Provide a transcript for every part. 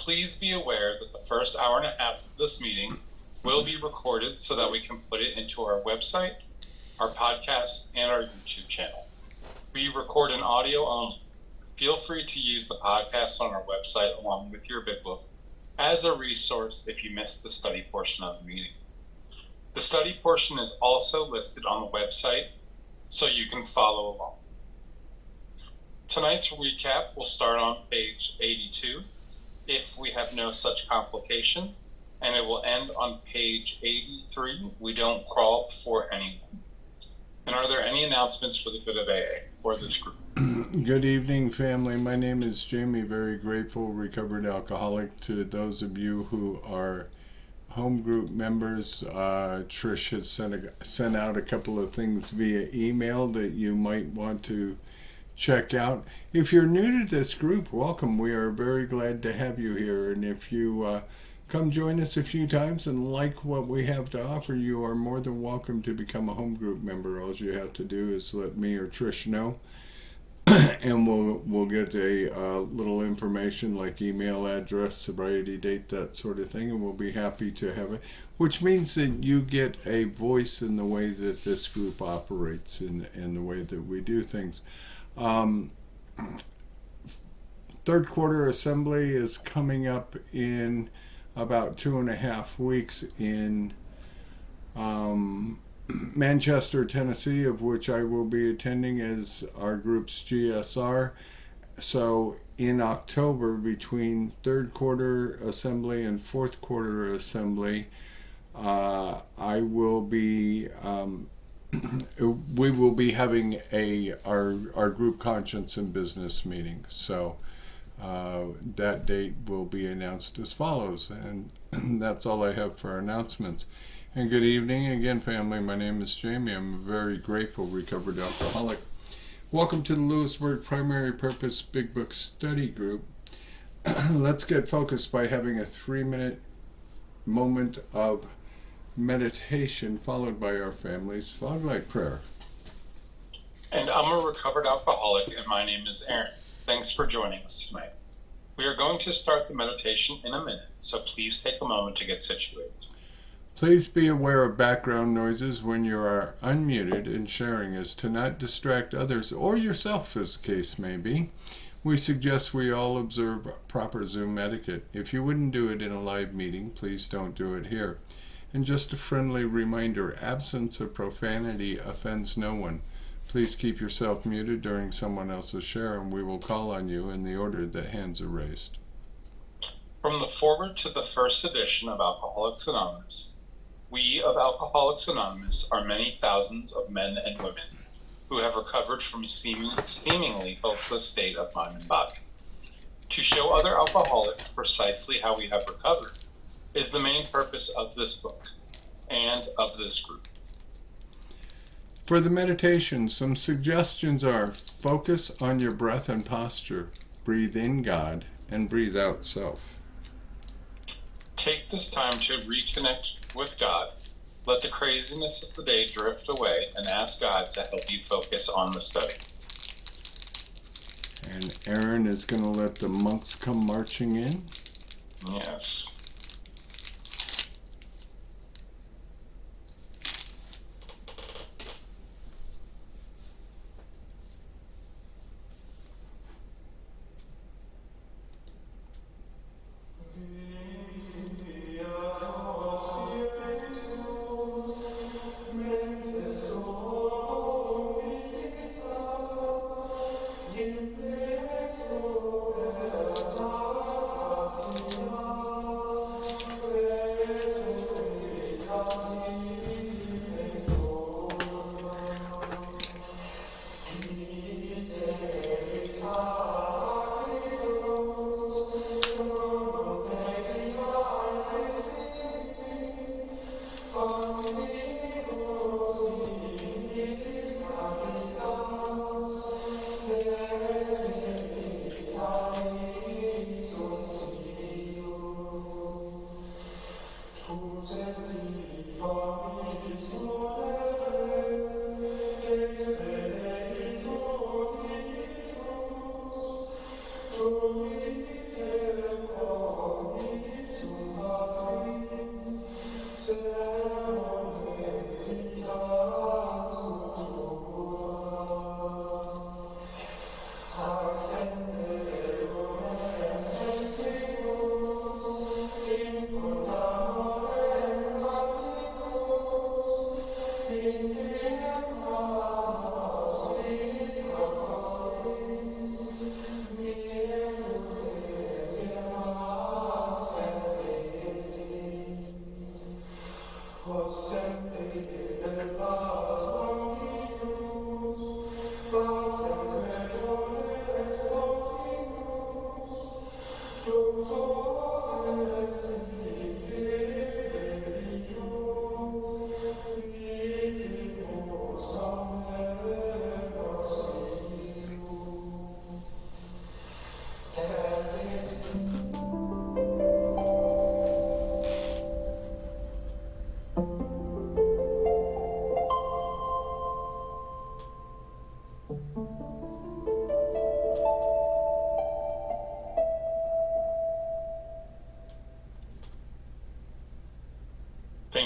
Please be aware that the first hour and a half of this meeting will be recorded so that we can put it into our website, our podcast, and our YouTube channel. We record an audio only. Feel free to use the podcast on our website along with your Big Book as a resource if you missed the study portion of the meeting. The study portion is also listed on the website so you can follow along. Tonight's recap will start on page 82 if we have no such complication, and it will end on page 83. We don't crawl for anyone. And are there any announcements for the good of AA or this group? Good evening, family. My name is Jamie, very grateful recovered alcoholic. To those of you who are home group members, Trish has sent out a couple of things via email that you might want to check out. If you're new to this group, welcome. We are very glad to have you here. And if you come join us a few times and like what we have to offer, you are more than welcome to become a home group member. All you have to do is let me or Trish know, and we'll get a little information like email address, sobriety date, that sort of thing, and we'll be happy to have it, which means that you get a voice in the way that this group operates and the way that we do things. Third quarter assembly is coming up in about 2.5 weeks in Manchester, Tennessee, of which I will be attending as our group's GSR. So in October, between third quarter assembly and fourth quarter assembly, I will be we will be having our group conscience and business meeting. So that date will be announced as follows, and that's all I have for announcements. And good evening again, family. My name is Jamie. I'm a very grateful recovered alcoholic. Welcome to the Lewisburg Primary Purpose Big Book Study Group. Let's get focused by having a 3-minute moment of meditation followed by our family's fog-light prayer. And I'm a recovered alcoholic, and my name is Aaron. Thanks for joining us tonight. We are going to start the meditation in a minute, so please take a moment to get situated. Please be aware of background noises when you are unmuted and sharing, as to not distract others or yourself, as the case may be. We suggest we all observe proper Zoom etiquette. If you wouldn't do it in a live meeting, please don't do it here. And just a friendly reminder, absence of profanity offends no one. Please keep yourself muted during someone else's share, and we will call on you in the order that hands are raised. From the foreword to the first edition of Alcoholics Anonymous, we of Alcoholics Anonymous are many thousands of men and women who have recovered from a seemingly hopeless state of mind and body. To show other alcoholics precisely how we have recovered is the main purpose of this book and of this group. For the meditation, some suggestions are: focus on your breath and posture, breathe in God, and breathe out self. Take this time to reconnect with God. Let the craziness of the day drift away and ask God to help you focus on the study. And Aaron is going to let the monks come marching in. Yes.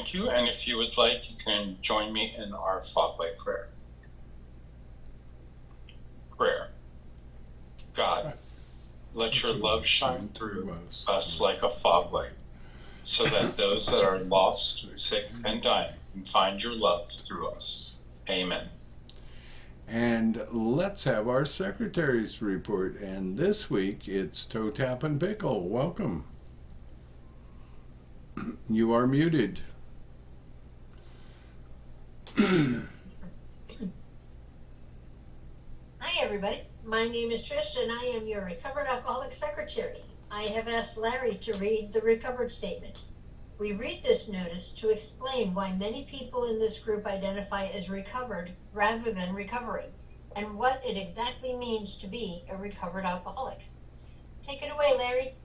Thank you, and if you would like, you can join me in our fog light prayer. Prayer. God, let your love shine through us like a fog light, so that those that are lost, sick, and dying can find your love through us. Amen. And let's have our secretary's report. And this week it's Toe Tap and Pickle. Welcome. You are muted. Hi, everybody. My name is Trish, and I am your recovered alcoholic secretary. I have asked Larry to read the recovered statement. We read this notice to explain why many people in this group identify as recovered rather than recovering, and what it exactly means to be a recovered alcoholic. Take it away, Larry.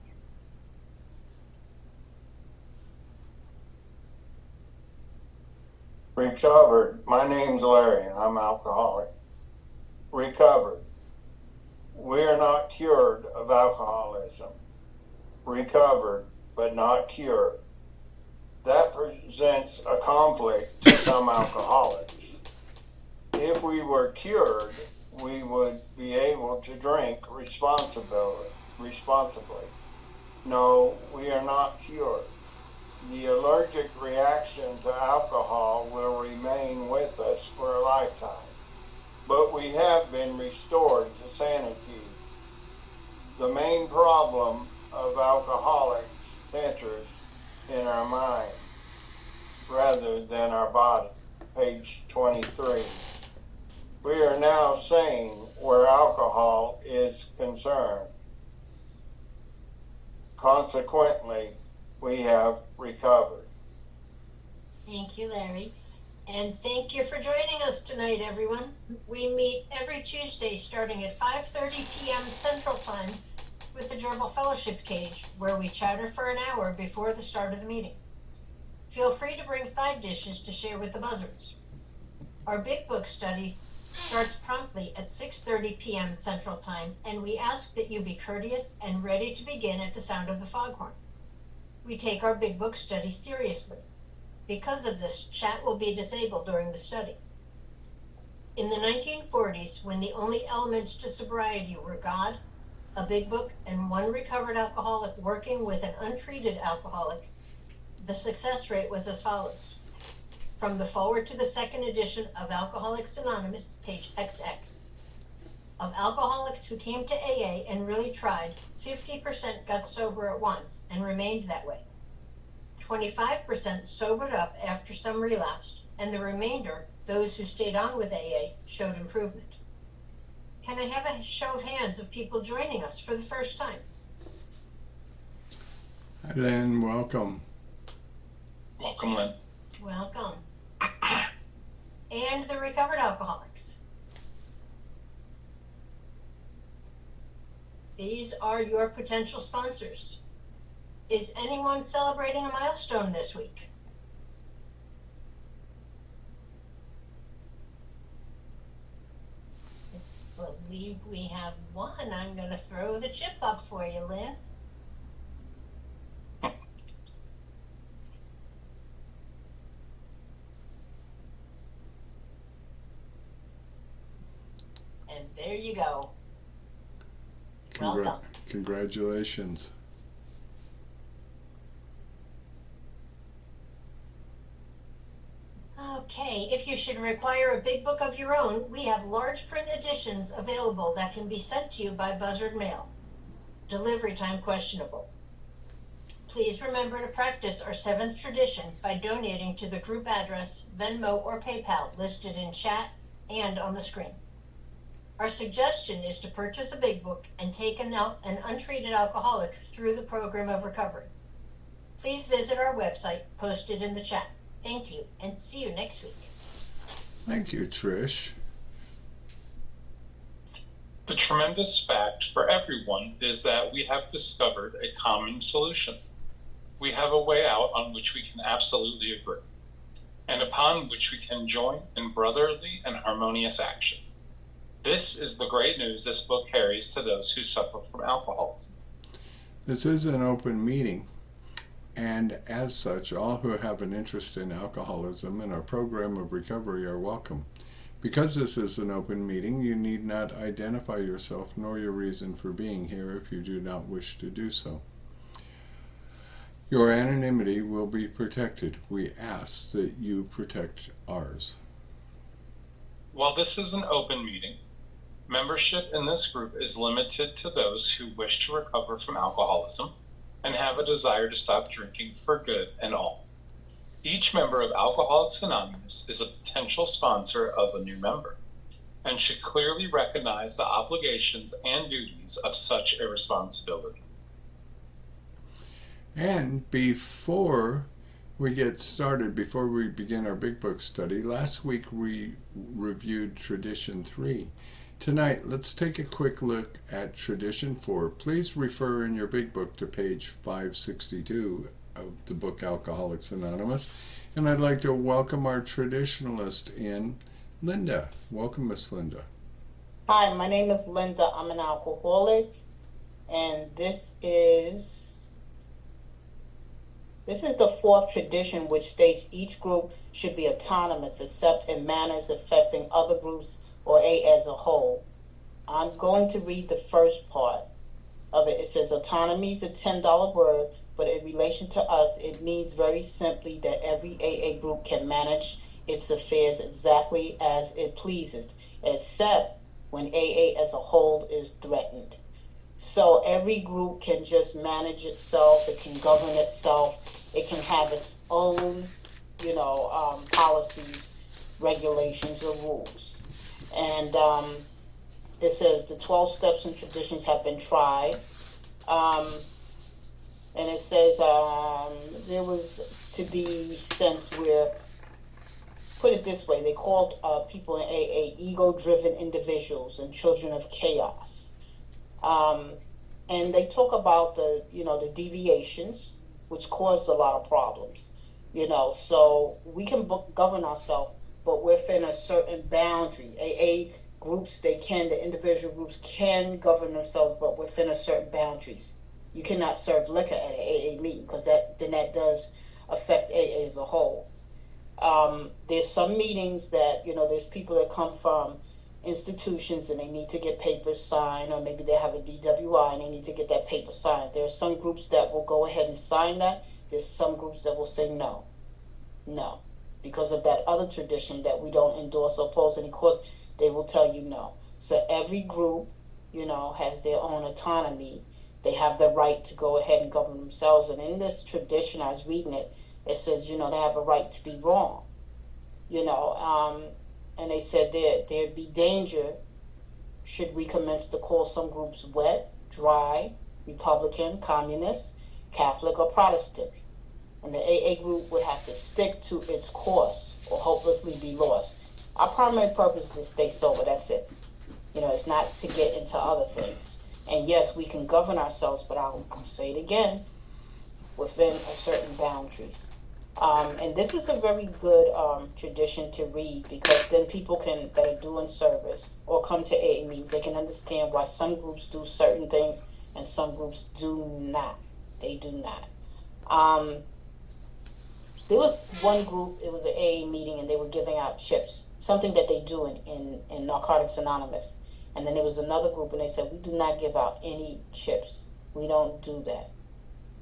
Recovered. My name's Larry, and I'm alcoholic. Recovered. We are not cured of alcoholism. Recovered, but not cured. That presents a conflict to some alcoholics. If we were cured, we would be able to drink responsibly. No, we are not cured. The allergic reaction to alcohol will remain with us for a lifetime, but we have been restored to sanity. The main problem of alcoholics centers in our mind rather than our body. Page 23. We are now sane where alcohol is concerned. Consequently, we have recovered. Thank you, Larry. And thank you for joining us tonight, everyone. We meet every Tuesday starting at 5:30 p.m. Central Time with the Gerbil Fellowship Cage, where we chatter for an hour before the start of the meeting. Feel free to bring side dishes to share with the buzzards. Our Big Book study starts promptly at 6:30 p.m. Central Time, and we ask that you be courteous and ready to begin at the sound of the foghorn. We take our Big Book study seriously. Because of this, chat will be disabled during the study. In the 1940s, when the only elements to sobriety were God, a Big Book, and one recovered alcoholic working with an untreated alcoholic, the success rate was as follows. From the foreword to the second edition of Alcoholics Anonymous, page XX. Of alcoholics who came to AA and really tried, 50% got sober at once and remained that way. 25% sobered up after some relapsed, and the remainder, those who stayed on with AA, showed improvement. Can I have a show of hands of people joining us for the first time? Hi, Lynn. Welcome. Welcome, Lynn. Welcome. And the recovered alcoholics. These are your potential sponsors. Is anyone celebrating a milestone this week? I believe we have one. I'm going to throw the chip up for you, Lynn. And there you go. Welcome. Congratulations. Okay, if you should require a Big Book of your own, we have large print editions available that can be sent to you by Buzzard Mail. Delivery time questionable. Please remember to practice our 7th tradition by donating to the group address, Venmo, or PayPal listed in chat and on the screen. Our suggestion is to purchase a Big Book and take an untreated alcoholic through the program of recovery. Please visit our website posted in the chat. Thank you, and see you next week. Thank you, Trish. The tremendous fact for everyone is that we have discovered a common solution. We have a way out on which we can absolutely agree, and upon which we can join in brotherly and harmonious action. This is the great news this book carries to those who suffer from alcoholism. This is an open meeting. And as such, all who have an interest in alcoholism and our program of recovery are welcome. Because this is an open meeting, you need not identify yourself nor your reason for being here if you do not wish to do so. Your anonymity will be protected. We ask that you protect ours. While this is an open meeting, membership in this group is limited to those who wish to recover from alcoholism and have a desire to stop drinking for good and all. Each member of Alcoholics Anonymous is a potential sponsor of a new member and should clearly recognize the obligations and duties of such a responsibility. And before we get started, before we begin our Big Book study, last week we reviewed Tradition 3. Tonight, let's take a quick look at Tradition 4. Please refer in your Big Book to page 562 of the book Alcoholics Anonymous. And I'd like to welcome our traditionalist in, Linda. Welcome, Miss Linda. Hi, my name is Linda. I'm an alcoholic, and this is the fourth tradition, which states each group should be autonomous except in matters affecting other groups or A as a whole. I'm going to read the first part of it. It says autonomy is a $10 word, but in relation to us, it means very simply that every AA group can manage its affairs exactly as it pleases, except when AA as a whole is threatened. So every group can just manage itself, it can govern itself, it can have its own, policies, regulations, or rules. And it says the 12 steps and traditions have been tried. And it says there was to be sense where, put it this way, they called people in AA ego-driven individuals and children of chaos. And they talk about the deviations, which caused a lot of problems. So we can govern ourselves, but within a certain boundary. AA groups, the individual groups can govern themselves, but within a certain boundaries. You cannot serve liquor at an AA meeting because that does affect AA as a whole. There's some meetings that, there's people that come from institutions and they need to get papers signed, or maybe they have a DWI and they need to get that paper signed. There are some groups that will go ahead and sign that. There's some groups that will say no, because of that other tradition that we don't endorse or oppose, and of course they will tell you no. So every group, has their own autonomy. They have the right to go ahead and govern themselves. And in this tradition, I was reading it, it says, they have a right to be wrong. And they said there'd be danger should we commence to call some groups wet, dry, Republican, Communist, Catholic, or Protestant. And the AA group would have to stick to its course or hopelessly be lost. Our primary purpose is to stay sober, that's it. It's not to get into other things. And yes, we can govern ourselves, but I'll say it again, within a certain boundaries. And this is a very good tradition to read, because then people that are doing service or come to AA meetings, they can understand why some groups do certain things and some groups do not. They do not. There was one group, it was an AA meeting, and they were giving out chips, something that they do in Narcotics Anonymous. And then there was another group, and they said, we do not give out any chips. We don't do that.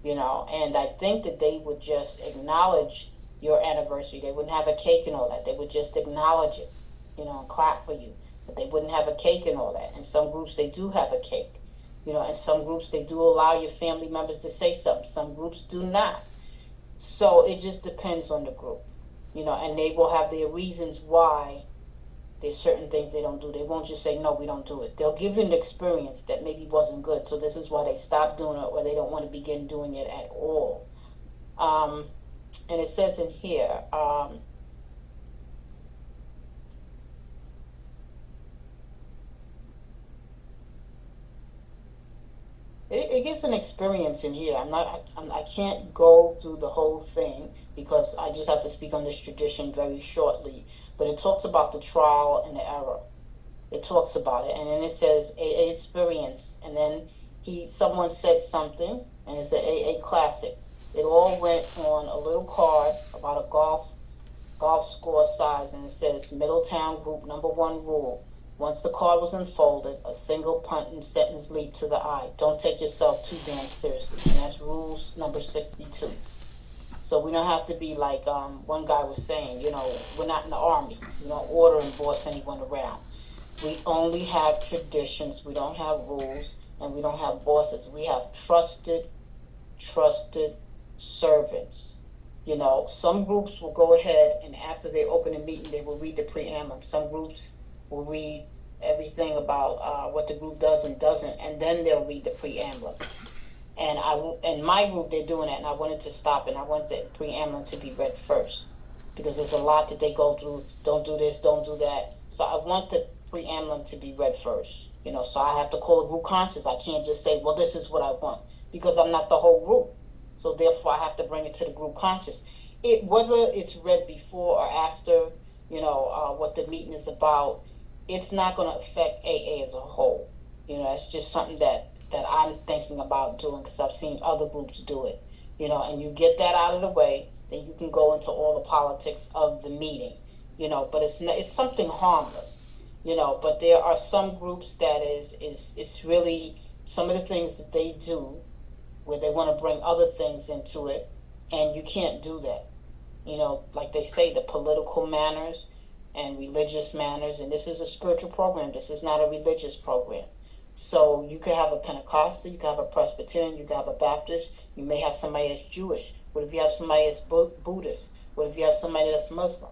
And I think that they would just acknowledge your anniversary. They wouldn't have a cake and all that. They would just acknowledge it, and clap for you. But they wouldn't have a cake and all that. And some groups, they do have a cake. And some groups, they do allow your family members to say something. Some groups do not. So it just depends on the group, and they will have their reasons why there's certain things they don't do. They won't just say, no, we don't do it. They'll give you an experience that maybe wasn't good, so this is why they stopped doing it, or they don't want to begin doing it at all. And it says in here, it gives an experience in here. I can't go through the whole thing because I just have to speak on this tradition very shortly. But it talks about the trial and the error. It talks about it, and then it says AA experience, and then someone said something, and it's an AA classic. It all went on a little card about a golf score size, and it says Middletown Group number 1 rule. Once the card was unfolded, a single punt sentence leaped to the eye. Don't take yourself too damn seriously. And that's rules number 62. So we don't have to be like one guy was saying, we're not in the army. We don't order and boss anyone around. We only have traditions. We don't have rules, and we don't have bosses. We have trusted servants. Some groups will go ahead and after they open a meeting, they will read the preamble. Some groups will read everything about what the group does and doesn't, and then they'll read the preamble. And in my group, they're doing that, and I wanted to stop, and I want the preamble to be read first, because there's a lot that they go through. Don't do this, don't do that. So I want the preamble to be read first. So I have to call a group conscious. I can't just say, well, this is what I want, because I'm not the whole group. So therefore, I have to bring it to the group conscious. Whether it's read before or after, what the meeting is about, it's not going to affect AA as a whole. It's just something that I'm thinking about doing, because I've seen other groups do it. And you get that out of the way, then you can go into all the politics of the meeting. But it's something harmless. But there are some groups that it's really some of the things that they do where they want to bring other things into it, and you can't do that. Like they say, the political manners and religious manners, and this is a spiritual program. This is not a religious program. So you could have a Pentecostal, you could have a Presbyterian, you could have a Baptist, you may have somebody that's Jewish. What if you have somebody that's Buddhist? What if you have somebody that's Muslim?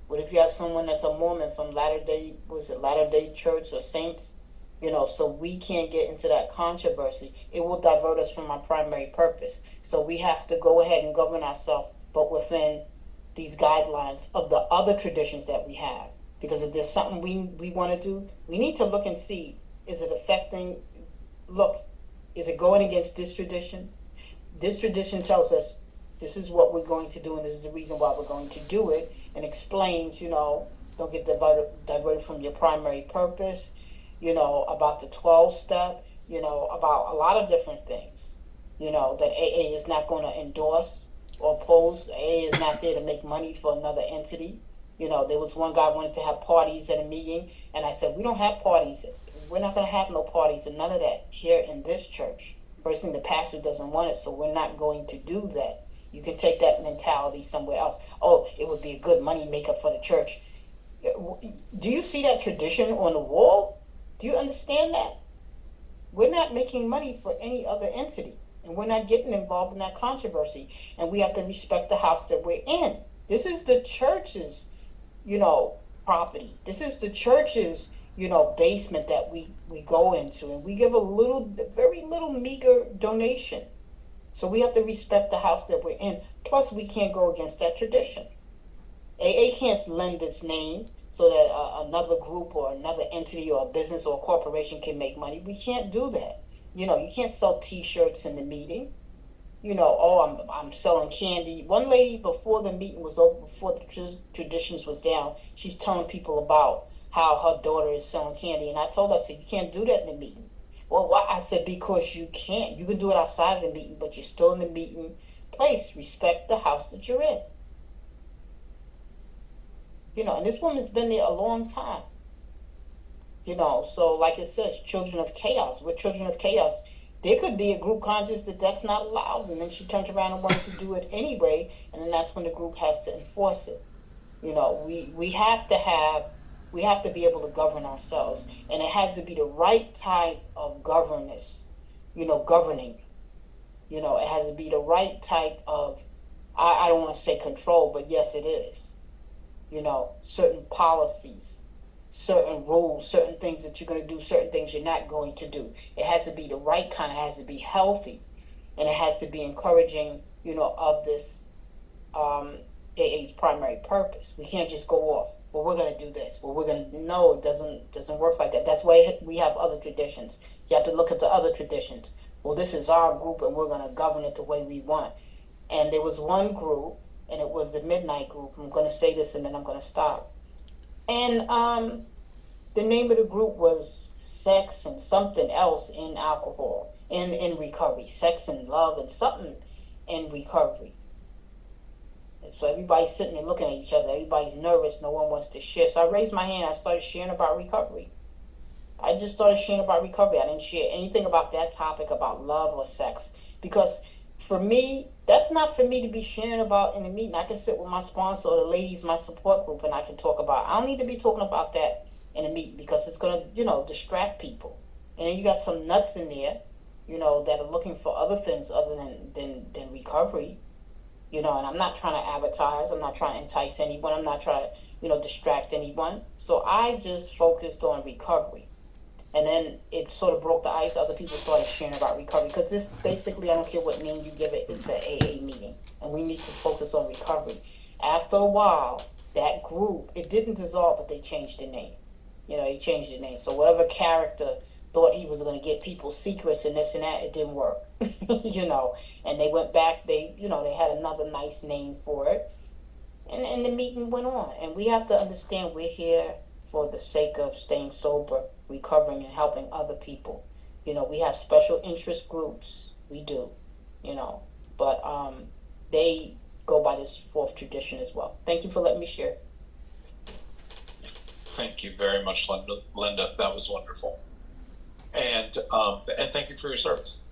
What if you have someone that's a Mormon from Latter-day Church or Saints? So we can't get into that controversy. It will divert us from our primary purpose. So we have to go ahead and govern ourselves, but within these guidelines of the other traditions that we have. Because if there's something we want to do, we need to look and see, is it going against this tradition? This tradition tells us this is what we're going to do, and this is the reason why we're going to do it, and explains, don't get diverted from your primary purpose, about the 12-step, about a lot of different things, that AA is not going to endorse or oppose. AA is not there to make money for another entity. There was one guy wanted to have parties at a meeting, and I said, we don't have parties. We're not going to have no parties and none of that here in this church. First thing, the pastor doesn't want it, so we're not going to do that. You can take that mentality somewhere else. Oh, it would be a good money maker for the church. Do you see that tradition on the wall? Do you understand that? We're not making money for any other entity, and we're not getting involved in that controversy, and we have to respect the house that we're in. This is the church's property. This is the church's, basement that we go into, and we give a very little meager donation. So we have to respect the house that we're in. Plus, we can't go against that tradition. AA can't lend its name so that another group or another entity or a business or a corporation can make money. We can't do that. You can't sell T-shirts in the meeting. I'm selling candy. One lady, before the meeting was over, before the traditions was down, she's telling people about how her daughter is selling candy. And I told her, I said, you can't do that in the meeting. Well, why? I said, because you can't. You can do it outside of the meeting, but you're still in the meeting place. Respect the house that you're in. And this woman's been there a long time. So like it says, children of chaos. We're children of chaos. There could be a group conscious that's not allowed, and then she turns around and wants to do it anyway, and then that's when the group has to enforce it. We have to be able to govern ourselves, and it has to be the right type of governance, governing. It has to be the right type of, I don't want to say control, but yes, it is. Certain policies, certain rules, certain things that you're going to do, certain things you're not going to do. It has to be the right kind. It has to be healthy, and it has to be encouraging, of this AA's primary purpose. We can't just go off. Well, we're going to do this. Well, no, it doesn't work like that. That's why we have other traditions. You have to look at the other traditions. Well, this is our group, and we're going to govern it the way we want. And there was one group, and it was the Midnight Group. I'm going to say this, and then I'm going to stop. And the name of the group was Sex and something else in alcohol, in recovery. Sex and love and something. in recovery. And so everybody's sitting there looking at each other. Everybody's nervous. No one wants to share. So I raised my hand. I started sharing about recovery. I just started sharing about recovery. I didn't share anything about that topic, about love or sex. Because for me, that's not for me to be sharing about in the meeting. I can sit with my sponsor or the ladies, my support group, and I can talk about. I don't need to be talking about that in a meeting because it's going to, distract people. And then you got some nuts in there, that are looking for other things other than recovery. And I'm not trying to advertise. I'm not trying to entice anyone. I'm not trying to, distract anyone. So I just focused on recovery. And then it sort of broke the ice. Other people started sharing about recovery. Because this, basically, I don't care what name you give it, it's an AA meeting. And we need to focus on recovery. After a while, that group, it didn't dissolve, but they changed the name. They changed the name. So whatever character thought he was going to get people's secrets and this and that, it didn't work. And they went back, they had another nice name for it. And the meeting went on. And we have to understand we're here for the sake of staying sober, recovering, and helping other people. We have special interest groups. We do, but they go by this fourth tradition as well. Thank you for letting me share. Thank you very much, Linda. That was wonderful. And thank you for your service.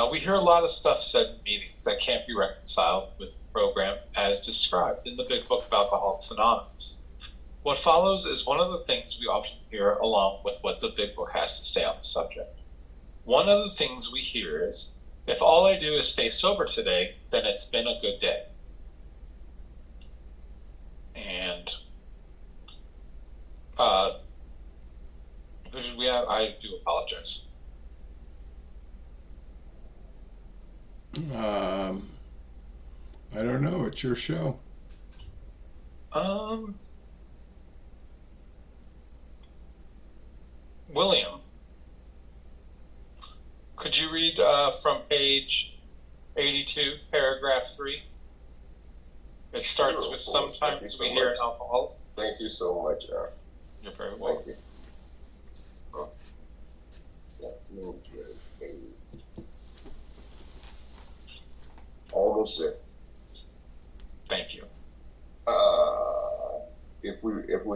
We hear a lot of stuff said in meetings that can't be reconciled with the program as described in the Big Book of Alcoholics Anonymous. What follows is one of the things we often hear along with what the Big Book has to say on the subject. One of the things we hear is, if all I do is stay sober today, then it's been a good day. And I do apologize. I don't know. It's your show. William, could you read from page 82, paragraph 3? It starts with sometimes we hear an alcoholic. Thank you so much, You're very welcome. Thank you. Almost there. Thank you. If we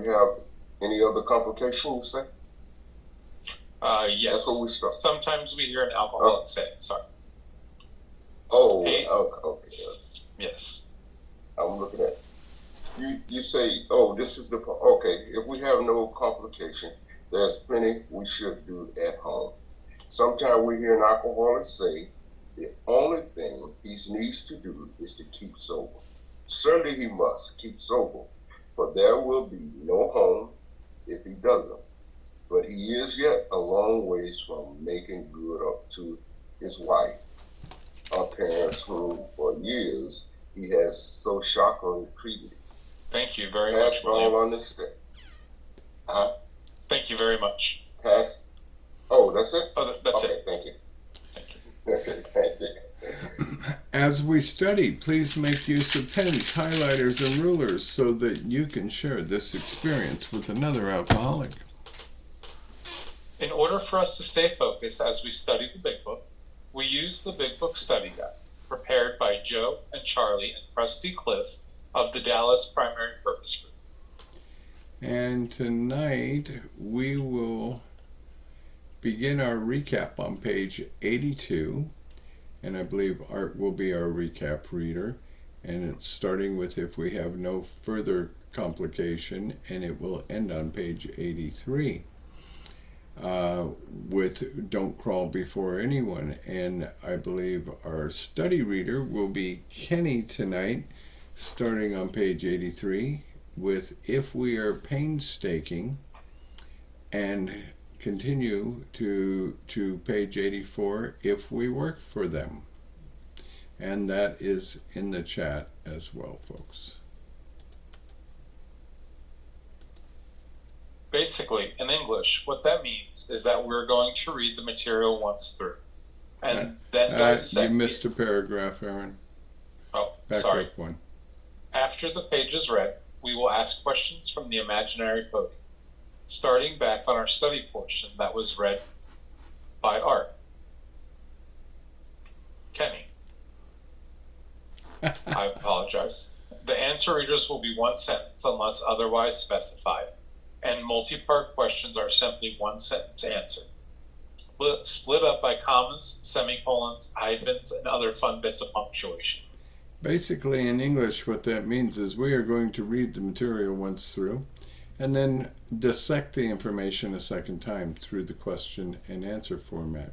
have any other complication, you say? Yes. That's where we start. Sometimes we hear an alcoholic say, sorry. Oh, Hey. okay. Yes. I'm looking at you say, oh, this is okay. If we have no complication, there's plenty we should do at home. Sometimes we hear an alcoholic say the only thing he needs to do is to keep sober. Certainly he must keep sober, for there will be no home if he doesn't. But he is yet a long ways from making good up to his wife, our parents, whom for years he has so shockingly treated. Thank you very much, Past William. all understand. Thank you very much. Past. Oh, that's it? Oh, that's okay, it. Thank you. Thank you. Thank you. As we study, please make use of pens, highlighters, and rulers so that you can share this experience with another alcoholic. In order for us to stay focused as we study the Big Book, we use the Big Book Study Guide, prepared by Joe and Charlie and Krusty Cliff of the Dallas Primary Purpose Group. And tonight we will begin our recap on page 82, and I believe Art will be our recap reader, and it's starting with if we have no further complication, and it will end on page 83 with Don't Crawl Before Anyone. And I believe our study reader will be Kenny tonight, starting on page 83 with If We Are Painstaking, and continue to page 84, If We Work for Them. And that is in the chat as well, folks. Basically, in English, what that means is that we're going to read the material once through. And then you missed a paragraph, Aaron. Oh, Back sorry. up one. After the page is read, we will ask questions from the imaginary podium, starting back on our study portion that was read by Art. Kenny. I apologize. The answer readers will be one sentence unless otherwise specified, and multi-part questions are simply one sentence answer. Split up by commas, semicolons, hyphens, and other fun bits of punctuation. Basically, in English, what that means is we are going to read the material once through and then dissect the information a second time through the question and answer format.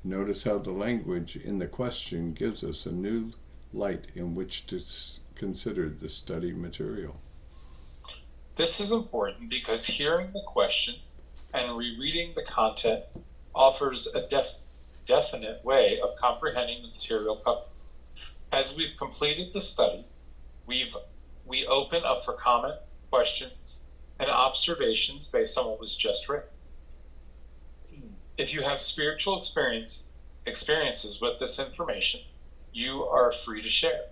Notice how the language in the question gives us a new light in which to consider the study material. This is important because hearing the question and rereading the content offers a definite way of comprehending the material covered. As we've completed the study, we open up for comment, questions, and observations based on what was just written. If you have spiritual experiences with this information, you are free to share.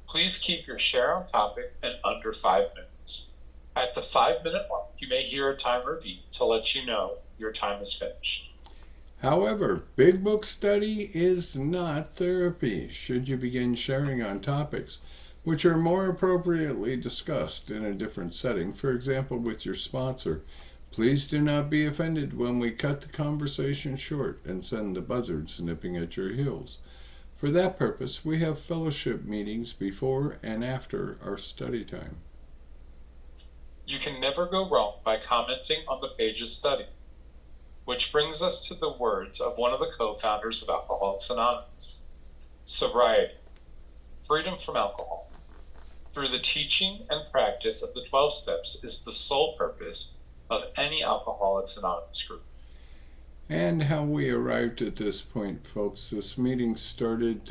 Please keep your share on topic and under 5 minutes. At the 5-minute mark, you may hear a timer beep to let you know your time is finished. However, Big Book study is not therapy should you begin sharing on topics which are more appropriately discussed in a different setting, for example with your sponsor. Please do not be offended when we cut the conversation short and send the buzzards nipping at your heels. For that purpose, we have fellowship meetings before and after our study time. You can never go wrong by commenting on the page's study, which brings us to the words of one of the co-founders of Alcoholics Anonymous. Sobriety, freedom from alcohol, through the teaching and practice of the 12 steps is the sole purpose of any Alcoholics Anonymous group. And how we arrived at this point, folks. This meeting started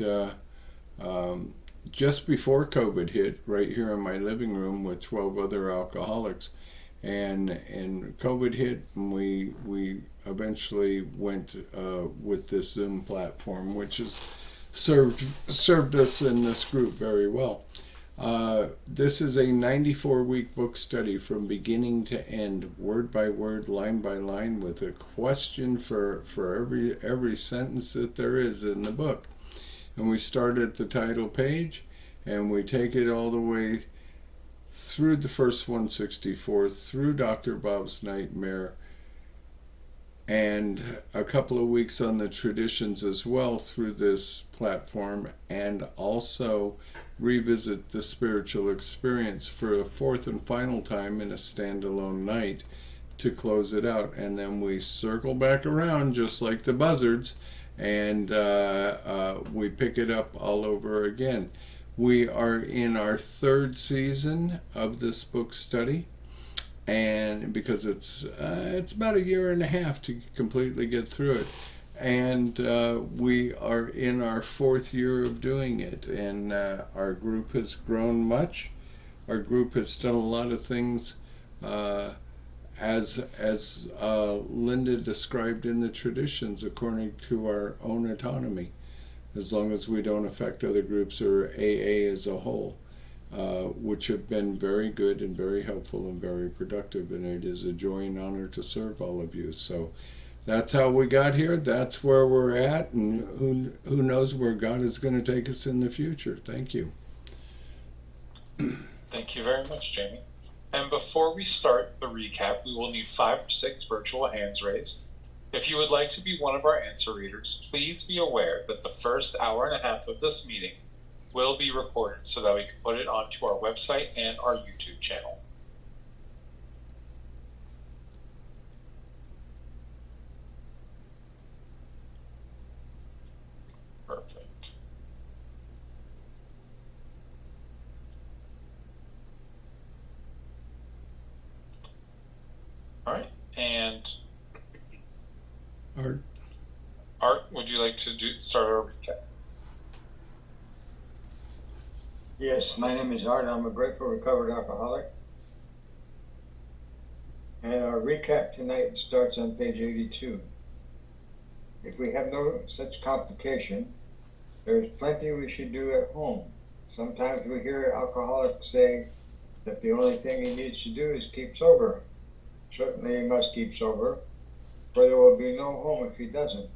just before COVID hit, right here in my living room with 12 other alcoholics. And COVID hit, and we eventually went with this Zoom platform, which has served us in this group very well. This is a 94-week book study from beginning to end, word by word, line by line, with a question for every sentence that there is in the book. And we start at the title page, and we take it all the way through the first 164, through Dr. Bob's Nightmare, and a couple of weeks on the traditions as well through this platform, and also revisit the spiritual experience for a fourth and final time in a standalone night to close it out. And then we circle back around just like the buzzards, and we pick it up all over again. We are in our third season of this book study, and because it's about a year and a half to completely get through it, and we are in our fourth year of doing it, and our group has grown much. Our group has done a lot of things as Linda described in the traditions, according to our own autonomy, as long as we don't affect other groups or AA as a whole, which have been very good and very helpful and very productive, and it is a joy and honor to serve all of you. So that's how we got here, that's where we're at, and who knows where God is going to take us in the future. Thank you. Thank you very much, Jamie. And before we start the recap, we will need 5 or 6 virtual hands raised. If you would like to be one of our answer readers, please be aware that the first hour and a half of this meeting will be recorded so that we can put it onto our website and our YouTube channel. Perfect. All right, and Art, would you like to start our recap? Yes, my name is Art. I'm a grateful recovered alcoholic. And our recap tonight starts on page 82. If we have no such complication, there's plenty we should do at home. Sometimes we hear alcoholics say that the only thing he needs to do is keep sober. Certainly he must keep sober, for there will be no home if he doesn't.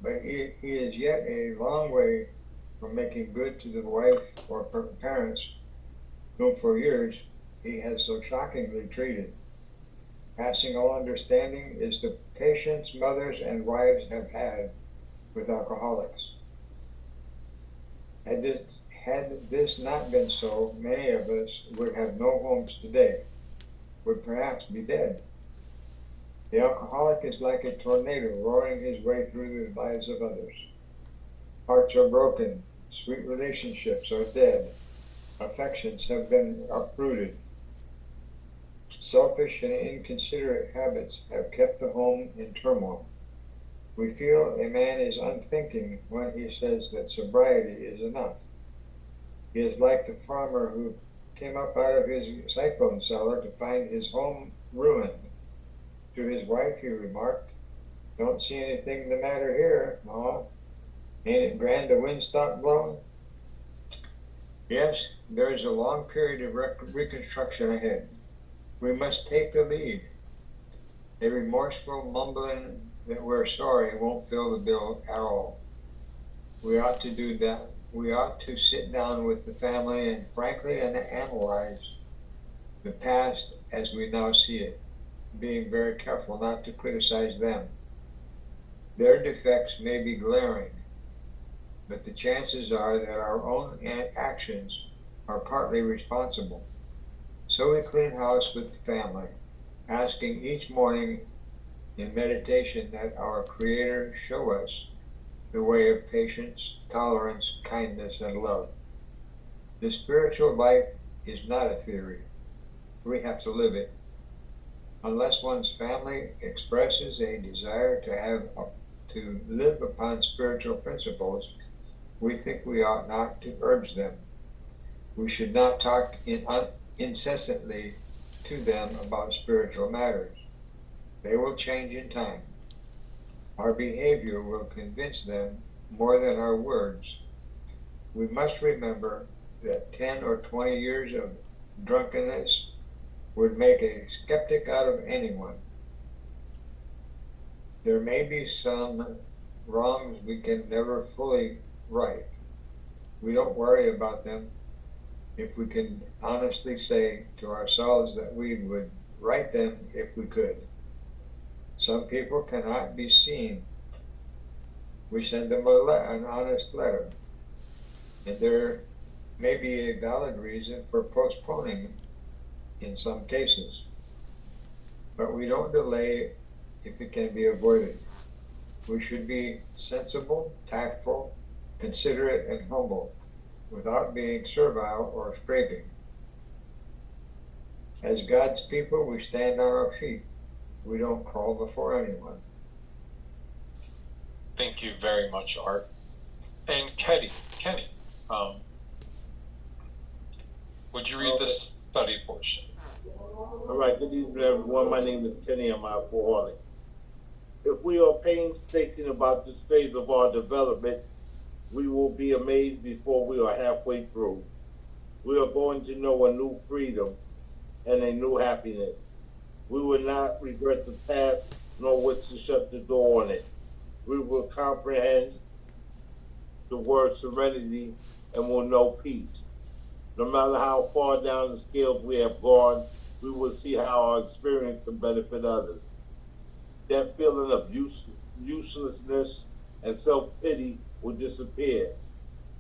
But he is yet a long way from making good to the wife or parents whom for years he has so shockingly treated. Passing all understanding is the patience mothers and wives have had with alcoholics. Had this not been so, many of us would have no homes today, would perhaps be dead. The alcoholic is like a tornado roaring his way through the lives of others. Hearts are broken, sweet relationships are dead, affections have been uprooted. Selfish and inconsiderate habits have kept the home in turmoil. We feel a man is unthinking when he says that sobriety is enough. He is like the farmer who came up out of his cyclone cellar to find his home ruined. To his wife he remarked, "Don't see anything the matter here, Ma. Ain't it grand the wind stopped blowing?" Yes, there is a long period of reconstruction ahead. We must take the lead. A remorseful mumbling that we're sorry won't fill the bill at all. We ought to do that. We ought to sit down with the family and frankly analyze the past as we now see it, being very careful not to criticize them. Their defects may be glaring, but the chances are that our own actions are partly responsible. So we clean house with the family, asking each morning in meditation that our Creator show us the way of patience, tolerance, kindness, and love. The spiritual life is not a theory. We have to live it. Unless one's family expresses a desire to live upon spiritual principles, we think we ought not to urge them. We should not talk incessantly to them about spiritual matters. They will change in time. Our behavior will convince them more than our words. We must remember that 10 or 20 years of drunkenness would make a skeptic out of anyone. There may be some wrongs we can never fully right. We don't worry about them if we can honestly say to ourselves that we would right them if we could. Some people cannot be seen. We send them an honest letter, and there may be a valid reason for postponing in some cases, but we don't delay if it can be avoided. We should be sensible, tactful, considerate, and humble, without being servile or scraping. As God's people, we stand on our feet. We don't crawl before anyone. Thank you very much, Art. And Kenny, would you read the study portion? All right, good evening, everyone. My name is Kenny. I'm alcoholic. If we are painstaking about this phase of our development, we will be amazed before we are halfway through. We are going to know a new freedom and a new happiness. We will not regret the past, nor wish to shut the door on it. We will comprehend the word serenity and will know peace. No matter how far down the scales we have gone, we will see how our experience can benefit others. That feeling of uselessness and self-pity will disappear.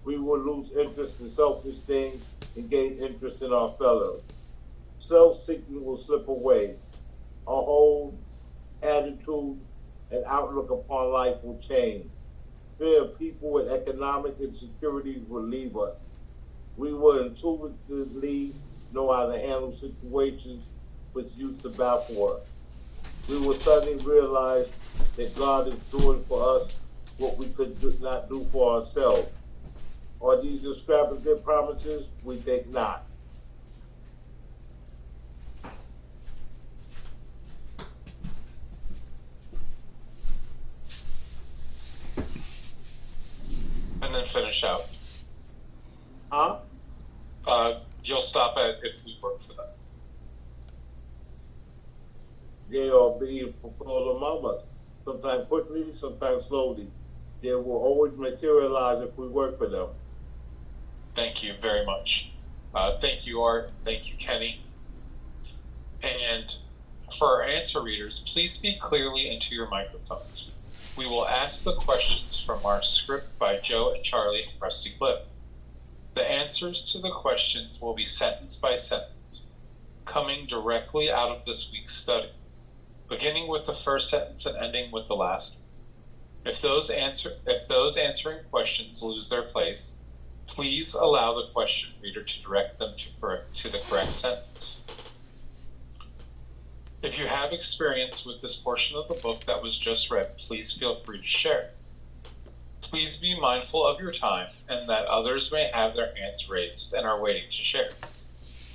We will lose interest in selfish things and gain interest in our fellows. Self-seeking will slip away. Our whole attitude and outlook upon life will change. Fear of people with economic insecurities will leave us. We will intuitively know how to handle situations which used to baffle us. We will suddenly realize that God is doing for us what we could not do for ourselves. Are these extravagant promises? We think not. And then finish out. Huh? You'll stop at if we work for them. They are being fulfilled among us, sometimes quickly, sometimes slowly. They will always materialize if we work for them. Thank you very much. Thank you, Art. Thank you, Kenny. And for our answer readers, please speak clearly into your microphones. We will ask the questions from our script by Joe and Charlie and Rusty Cliff. The answers to the questions will be sentence by sentence, coming directly out of this week's study, beginning with the first sentence and ending with the last one. If those answering questions lose their place, please allow the question reader to direct them to the correct sentence. If you have experience with this portion of the book that was just read, please feel free to share. Please be mindful of your time and that others may have their hands raised and are waiting to share.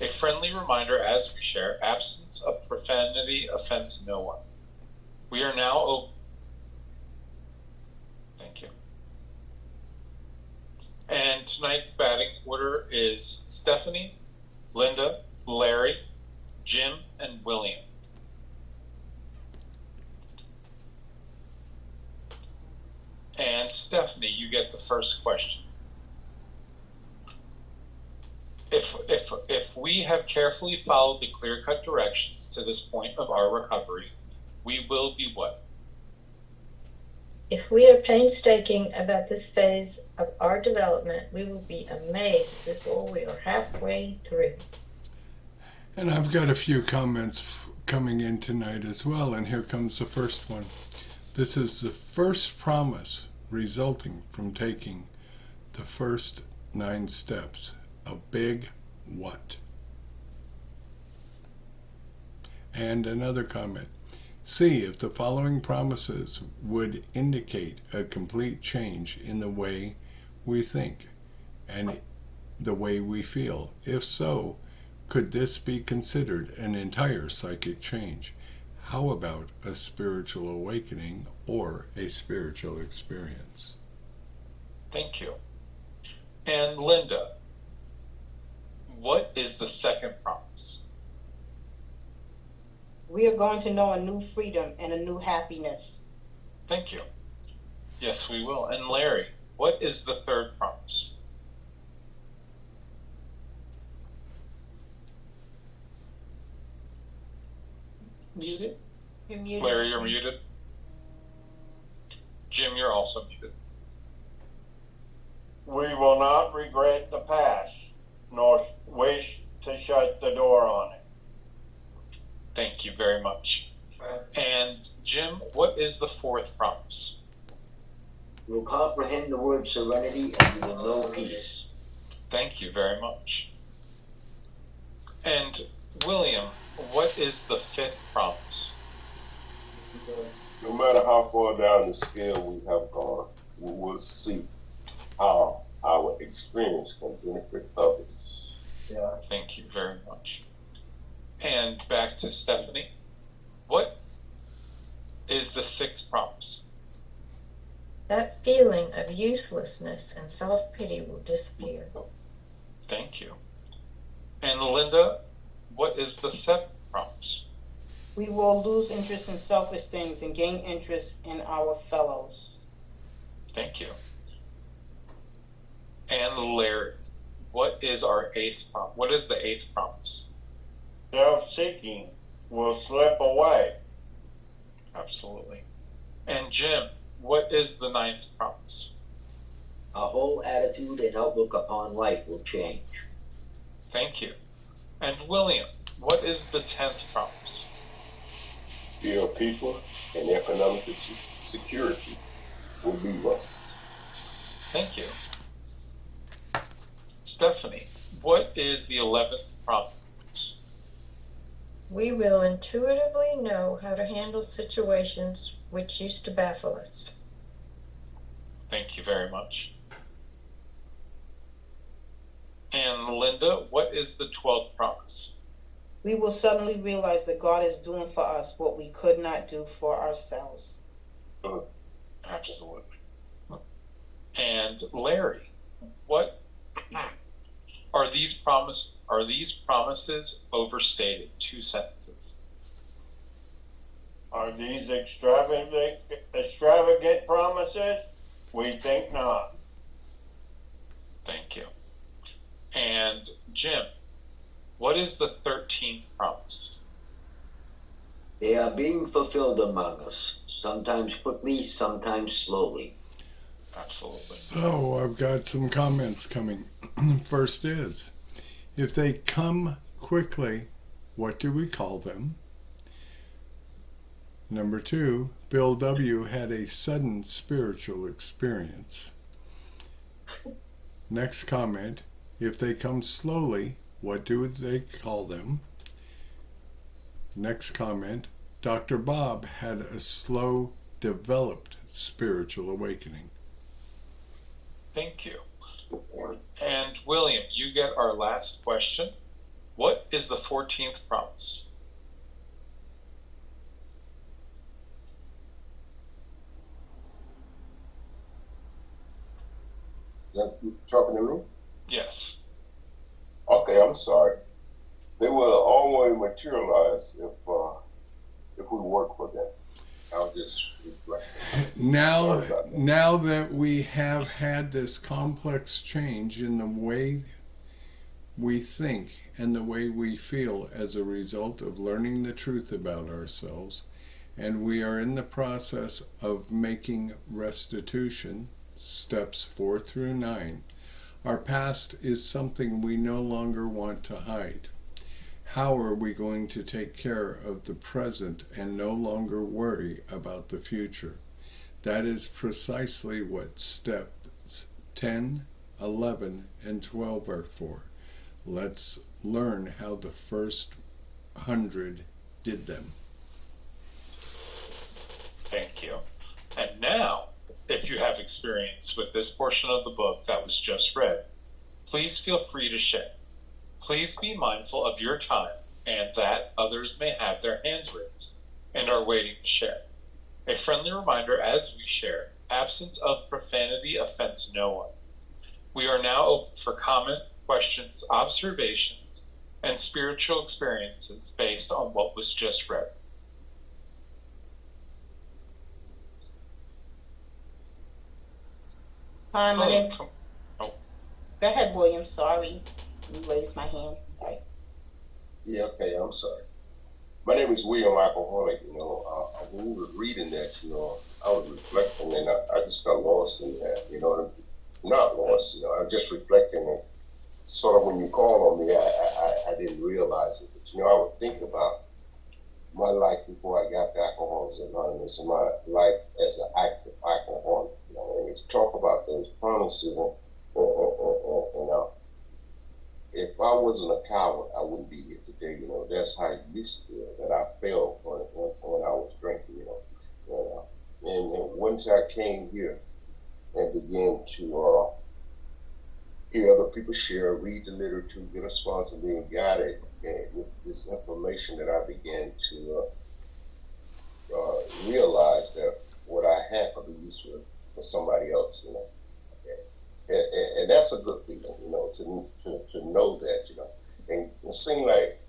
A friendly reminder as we share, absence of profanity offends no one. We are now open. Thank you. And tonight's batting order is Stephanie, Linda, Larry, Jim, and William. And Stephanie, you get the first question. If we have carefully followed the clear-cut directions to this point of our recovery, we will be what? If we are painstaking about this phase of our development, we will be amazed before we are halfway through. And I've got a few comments coming in tonight as well, and here comes the first one. This is the first promise resulting from taking the first 9 steps. A big what? And another comment. See if the following promises would indicate a complete change in the way we think and the way we feel. If so, could this be considered an entire psychic change? How about a spiritual awakening or a spiritual experience? Thank you. And Linda, what is the second promise? We are going to know a new freedom and a new happiness. Thank you. Yes, we will. And Larry, what is the third promise? Muted? You're muted. Larry, you're muted. Jim, you're also muted. We will not regret the past, nor wish to shut the door on it. Thank you very much. And Jim, what is the fourth promise? You will comprehend the word serenity and you will know peace. Thank you very much. And William, what is the fifth promise? No matter how far down the scale we have gone, we will see how our experience can benefit others. Yeah. Thank you very much. And back to Stephanie. What is the sixth promise? That feeling of uselessness and self-pity will disappear. Thank you. And Linda, what is the seventh promise? We will lose interest in selfish things and gain interest in our fellows. Thank you. And Larry, what is our eighth promise? What is the eighth promise? Self-seeking will slip away. Absolutely. And Jim, what is the ninth promise? Our whole attitude and outlook upon life will change. Thank you. And William, what is the 10th promise? Your people and economic security will be us. Thank you. Stephanie, what is the 11th promise? We will intuitively know how to handle situations which used to baffle us. Thank you very much. And Linda, what is the 12th promise? We will suddenly realize that God is doing for us what we could not do for ourselves. Absolutely. And Larry, what are these promises overstated? 2 sentences. Are these extravagant promises? We think not. Thank you. And Jim, what is the 13th promise? They are being fulfilled among us, sometimes quickly, sometimes slowly. Absolutely. So I've got some comments coming. First is, if they come quickly, what do we call them? Number 2, Bill W. had a sudden spiritual experience. Next comment, if they come slowly, what do they call them? Next comment, Dr. Bob had a slow, developed spiritual awakening. Thank you. And William, you get our last question. What is the 14th promise? That you talking to me? Yes. Okay, I'm sorry. They will always materialize if we work for them. I'll just reflect. Now that we have had this complex change in the way we think and the way we feel as a result of learning the truth about ourselves, and we are in the process of making restitution, steps 4 through 9, our past is something we no longer want to hide. How are we going to take care of the present and no longer worry about the future? That is precisely what steps 10, 11, and 12 are for. Let's learn how the first 100 did them. Thank you. And now, if you have experience with this portion of the book that was just read, please feel free to share. Please be mindful of your time and that others may have their hands raised and are waiting to share. A friendly reminder as we share, absence of profanity offends no one. We are now open for comment, questions, observations, and spiritual experiences based on what was just read. Hi, my name. Oh. Go ahead, William. Sorry, you raised my hand. Right. Yeah, okay, I'm sorry. My name is William Alcoholic. When we were reading that, I was reflecting, and I just got lost in that. Not lost. I was just reflecting, and sort of when you called on me, I didn't realize it. But I was thinking about my life before I got to Alcoholics Anonymous, and my life as an active alcoholic. And to talk about those promises, and if I wasn't a coward, I wouldn't be here today. That's how it used to be, that I felt when I was drinking. And once I came here and began to hear other people share, read the literature, get a sponsor, being guided with this information, that I began to realize that what I had could be useful for somebody else. And that's a good feeling, to know that, And it seemed like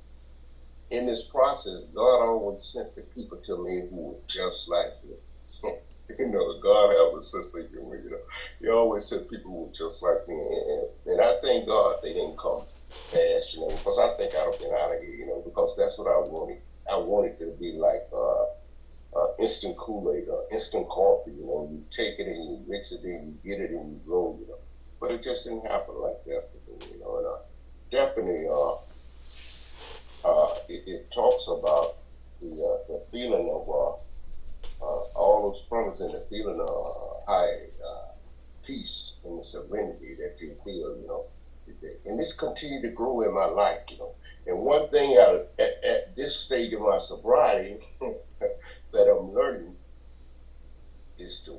in this process, God always sent the people to me who were just like me. God have a sense of humor, He always sent people who were just like me. And I thank God they didn't come fast, because I think I'd have been out of here, because that's what I wanted. I wanted to be like instant Kool-Aid or instant coffee, you take it and you mix it and you get it and you go, But it just didn't happen like that for me, and definitely it talks about the feeling of all those promises and the feeling of high peace and the serenity that you feel, and this continued to grow in my life, And one thing at this stage of my sobriety that I'm learning is to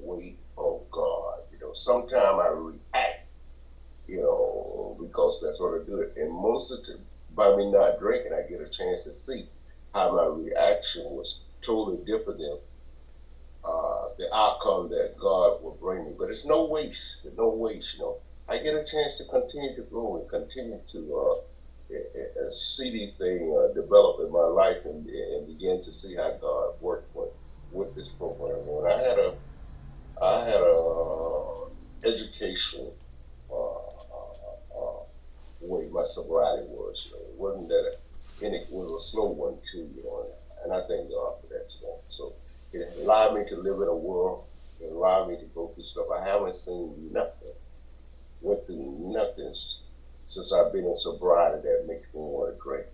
wait on God. Sometimes I react, because that's what I do. And most of the time, by me not drinking, I get a chance to see how my reaction was totally different than the outcome that God will bring me. But it's no waste. There's no waste, I get a chance to continue to grow and continue to see these things develop in my life and begin to see how God worked with this program. And I had a education my sobriety was. It wasn't that, and it was a slow one too, and I thank God for that, So it allowed me to live in a world. It allowed me to go through stuff. I haven't seen nothing, went through nothing since I've been in sobriety that makes me want to drink,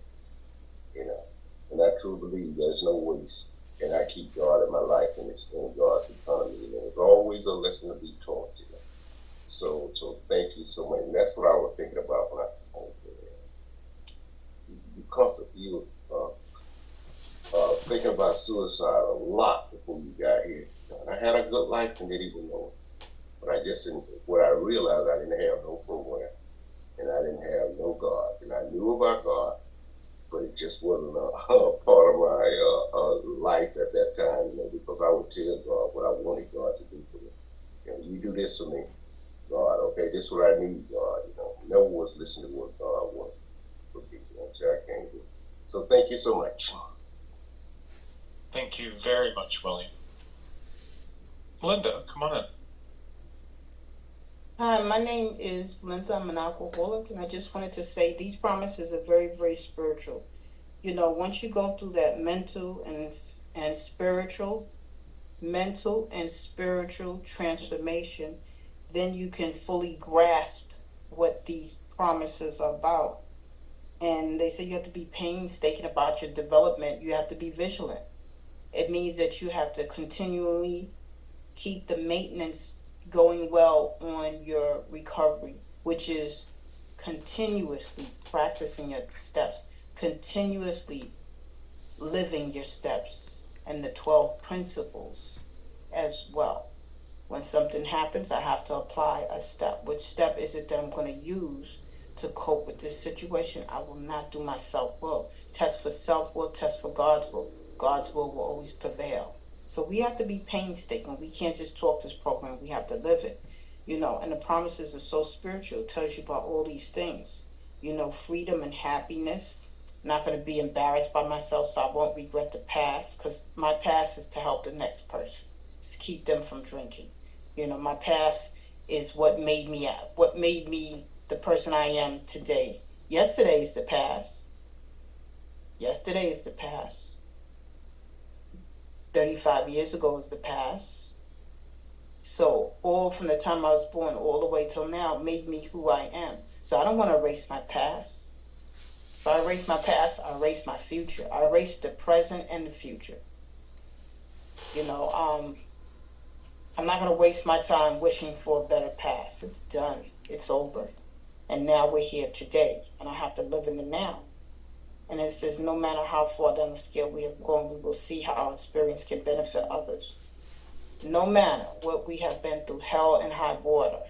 And I truly believe there's no waste, and I keep God in my life, and it's in God's economy. There's always a lesson to be taught, So thank you so much. And that's what I was thinking about when I because of you thinking about suicide a lot before you got here. And I had a good life and didn't even know it. But I just didn't, what I realized, I didn't have no program, and I didn't have no God. And I knew about God, but it just wasn't a part of my life at that time, because I would tell God what I wanted God to do for me. You do this for me, God. Okay, this is what I need, God. Never was listening to what God wanted for people until I came here. So thank you so much. Thank you very much, William. Linda, come on in. Hi, my name is Linda. I'm an alcoholic, and I just wanted to say these promises are very, very spiritual. Once you go through that mental and spiritual transformation, then you can fully grasp what these promises are about. And they say you have to be painstaking about your development. You have to be vigilant. It means that you have to continually keep the maintenance going well on your recovery, which is continuously practicing your steps, continuously living your steps and the 12 principles as well. When something happens, I have to apply a step. Which step is it that I'm going to use to cope with this situation? I will not do my self-will. Test for self-will, test for God's will. God's will always prevail. So we have to be painstaking. We can't just talk this program. We have to live it. And the promises are so spiritual. It tells you about all these things. Freedom and happiness. Not going to be embarrassed by myself, so I won't regret the past, because my past is to help the next person. It's to keep them from drinking. My past is what made me the person I am today. Yesterday is the past. 35 years ago is the past. So all from the time I was born all the way till now made me who I am. So I don't want to erase my past. If I erase my past, I erase my future. I erase the present and the future. I'm not going to waste my time wishing for a better past. It's done. It's over. And now we're here today, and I have to live in the now. And it says no matter how far down the scale we have gone, we will see how our experience can benefit others. No matter what we have been through, hell and high water,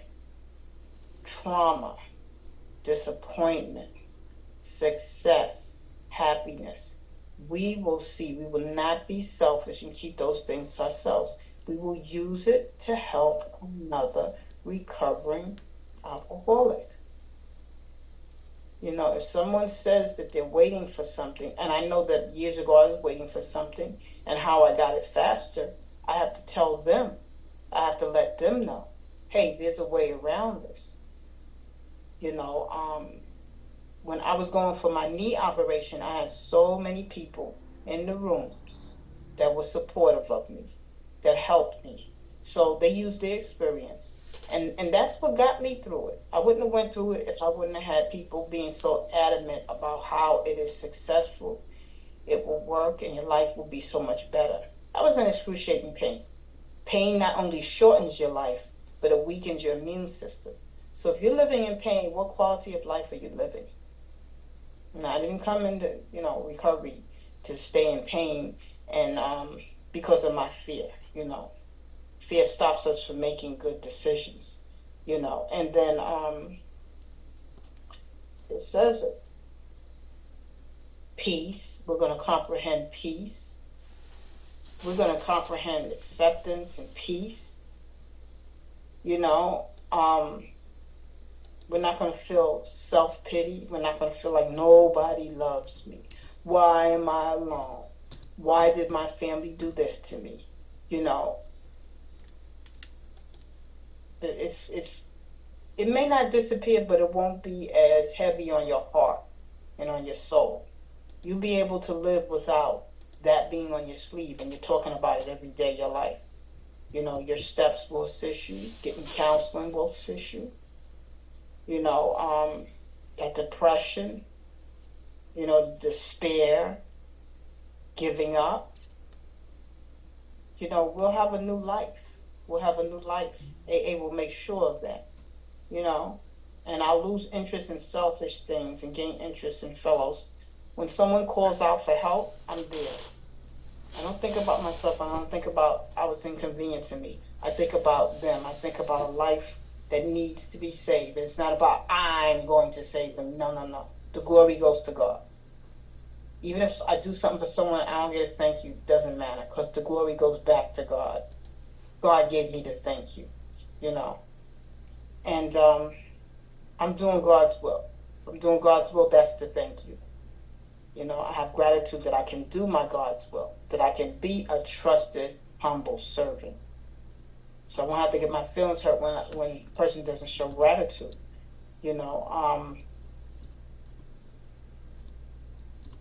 trauma, disappointment, success, happiness, we will see. We will not be selfish and keep those things to ourselves. We will use it to help another recovering alcoholic. If someone says that they're waiting for something, and I know that years ago I was waiting for something, and how I got it faster, I have to tell them. I have to let them know, hey, there's a way around this. When I was going for my knee operation, I had so many people in the rooms that were supportive of me, that helped me. So they used their experience. And that's what got me through it. I wouldn't have went through it if I wouldn't have had people being so adamant about how it is successful, it will work, and your life will be so much better. I was in excruciating pain. Pain not only shortens your life, but it weakens your immune system. So if you're living in pain, what quality of life are you living? Now, I didn't come into, recovery to stay in pain and because of my fear, Fear stops us from making good decisions, And then it says it. Peace. We're going to comprehend peace. We're going to comprehend acceptance and peace. We're not going to feel self-pity. We're not going to feel like nobody loves me. Why am I alone? Why did my family do this to me? It's it may not disappear, but it won't be as heavy on your heart and on your soul. You'll be able to live without that being on your sleeve, and you're talking about it every day of your life. You know, your steps will assist you. Getting counseling will assist you. You know, that depression, you know, despair, giving up. You know, we'll have a new life. We'll have a new life. AA will make sure of that, you know. And I'll lose interest in selfish things and gain interest in fellows. When someone calls out for help, I'm there. I don't think about myself. I don't think about how it's inconveniencing me. I think about them. I think about a life that needs to be saved. It's not about I'm going to save them. No, no, no. The glory goes to God. Even if I do something for someone, I don't get a thank you. Doesn't matter, because the glory goes back to God. God gave me the thank you, you know. And I'm doing God's will. If I'm doing God's will, that's the thank you. You know, I have gratitude that I can do my God's will, that I can be a trusted, humble servant. So I won't have to get my feelings hurt when a person doesn't show gratitude. You know,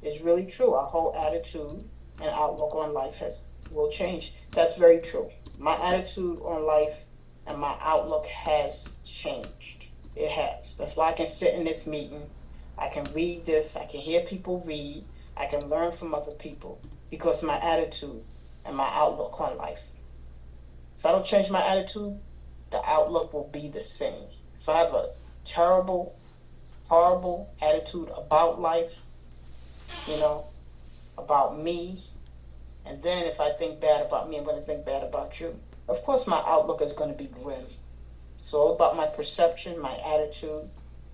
it's really true. Our whole attitude and outlook on life will change. That's very true. My attitude on life and my outlook has changed. It has. That's why I can sit in this meeting. I can read this. I can hear people read. I can learn from other people because my attitude and my outlook on life. If I don't change my attitude, the outlook will be the same. If I have a terrible, horrible attitude about life, you know, about me, and then if I think bad about me, I'm going to think bad about you. Of course, my outlook is going to be grim. It's all about my perception, my attitude,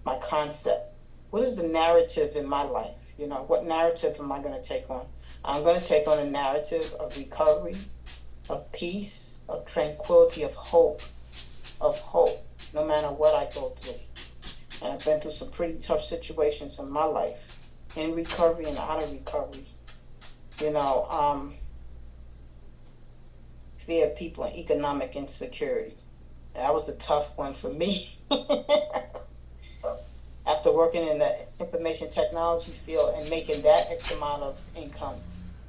my concept. What is the narrative in my life? You know, what narrative am I going to take on? I'm going to take on a narrative of recovery, of peace, of tranquility, of hope, no matter what I go through. And I've been through some pretty tough situations in my life, in recovery and out of recovery. You know, fear of people and economic insecurity. That was a tough one for me. After working in the information technology field and making that X amount of income,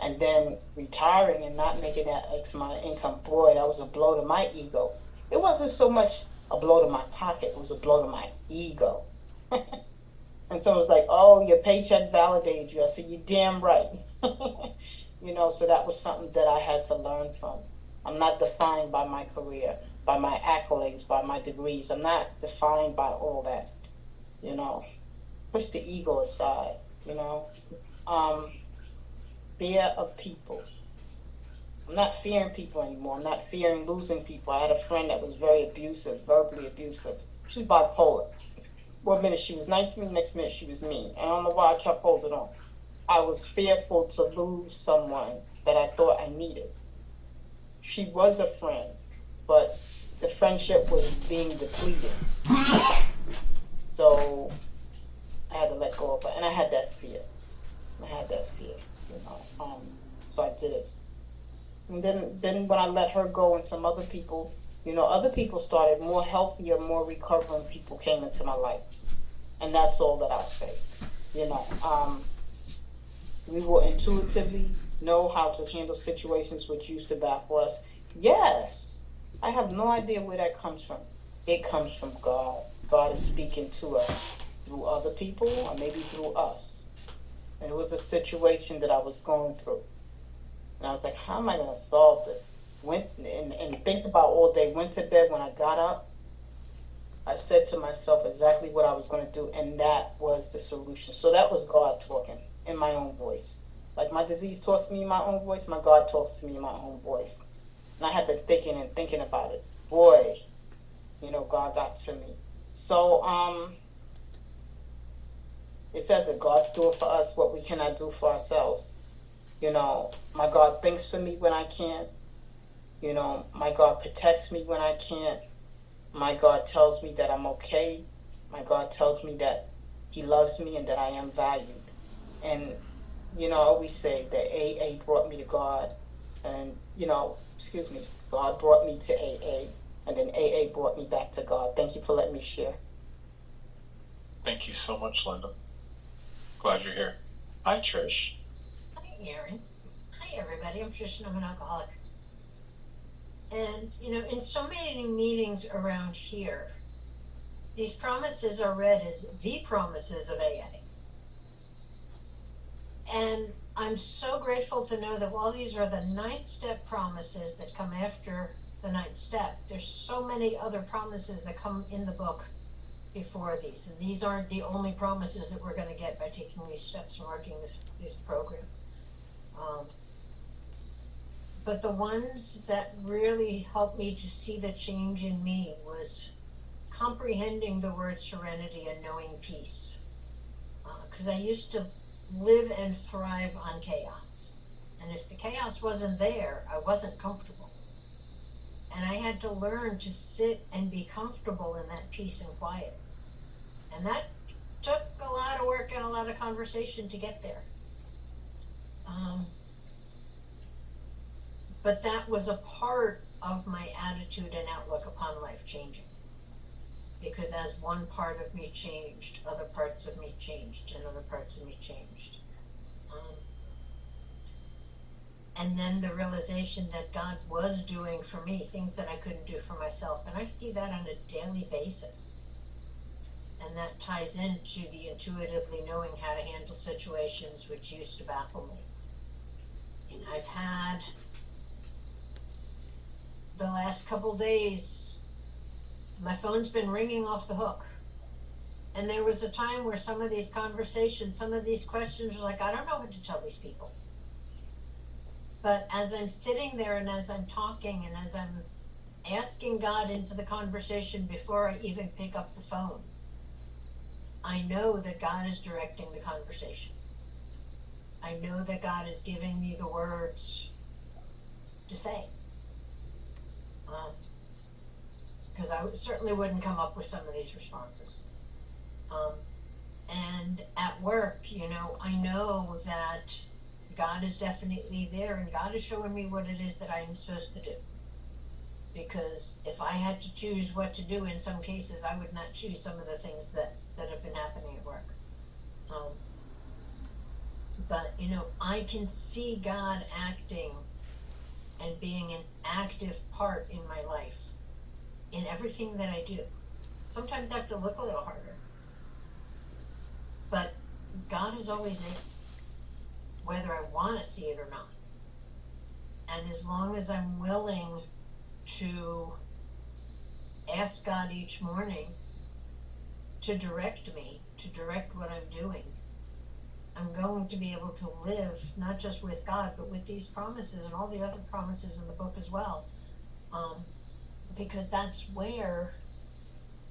and then retiring and not making that X amount of income, boy, that was a blow to my ego. It wasn't so much a blow to my pocket, it was a blow to my ego. And someone's like, oh, your paycheck validated you. I said, you're damn right. You know, so that was something that I had to learn from. I'm not defined by my career, by my accolades, by my degrees. I'm not defined by all that, you know. Push the ego aside, you know. Fear of people. I'm not fearing people anymore. I'm not fearing losing people. I had a friend that was very abusive, verbally abusive. She's bipolar. One minute she was nice to me, next minute she was mean. I don't know why I kept holding on. I was fearful to lose someone that I thought I needed. She was a friend, but the friendship was being depleted. So I had to let go of her, and I had that fear. You know. So I did it. And then when I let her go and some other people, you know, other people started, more healthier, more recovering people came into my life. And that's all that I'll say. You know, we will intuitively know how to handle situations which used to baffle us. Yes, I have no idea where that comes from. It comes from God. God is speaking to us through other people or maybe through us. And it was a situation that I was going through. And I was like, how am I going to solve this? Went and think about all day, went to bed. When I got up, I said to myself exactly what I was going to do, and that was the solution. So that was God talking in my own voice. Like my disease talks to me in my own voice, my God talks to me in my own voice. And I had been thinking about it. Boy, you know, God got to me. So it says that God's doing for us what we cannot do for ourselves. You know, my God thinks for me when I can't. You know, my God protects me when I can't. My God tells me that I'm okay. My God tells me that He loves me and that I am valued. And, you know, I always say that AA brought me to God. And, you know, God brought me to AA. And then AA brought me back to God. Thank you for letting me share. Thank you so much, Linda. Glad you're here. Hi, Trish. Hi, Aaron. Hi, everybody. I'm Trish, and I'm an alcoholic. And, in so many meetings around here, these promises are read as the promises of AA. And I'm so grateful to know that while these are the 9th step promises that come after the 9th step, there's so many other promises that come in the book before these. And these aren't the only promises that we're going to get by taking these steps and working this program. But the ones that really helped me to see the change in me was comprehending the word serenity and knowing peace. Because I used to live and thrive on chaos. And if the chaos wasn't there, I wasn't comfortable. And I had to learn to sit and be comfortable in that peace and quiet. And that took a lot of work and a lot of conversation to get there. But that was a part of my attitude and outlook upon life changing. Because as one part of me changed, other parts of me changed, and other parts of me changed. And then the realization that God was doing for me things that I couldn't do for myself. And I see that on a daily basis. And that ties into the intuitively knowing how to handle situations which used to baffle me. And I've had the last couple days, my phone's been ringing off the hook. And there was a time where some of these conversations, some of these questions were like, I don't know what to tell these people. But as I'm sitting there and as I'm talking and as I'm asking God into the conversation before I even pick up the phone, I know that God is directing the conversation. I know that God is giving me the words to say. Because I certainly wouldn't come up with some of these responses. And at work, I know that God is definitely there, and God is showing me what it is that I am supposed to do. Because if I had to choose what to do in some cases, I would not choose some of the things that have been happening at work. But, I can see God acting and being an active part in my life, in everything that I do. Sometimes I have to look a little harder. But God is always there, whether I want to see it or not. And as long as I'm willing to ask God each morning to direct me, to direct what I'm doing, I'm going to be able to live not just with God, but with these promises and all the other promises in the book as well. Because that's where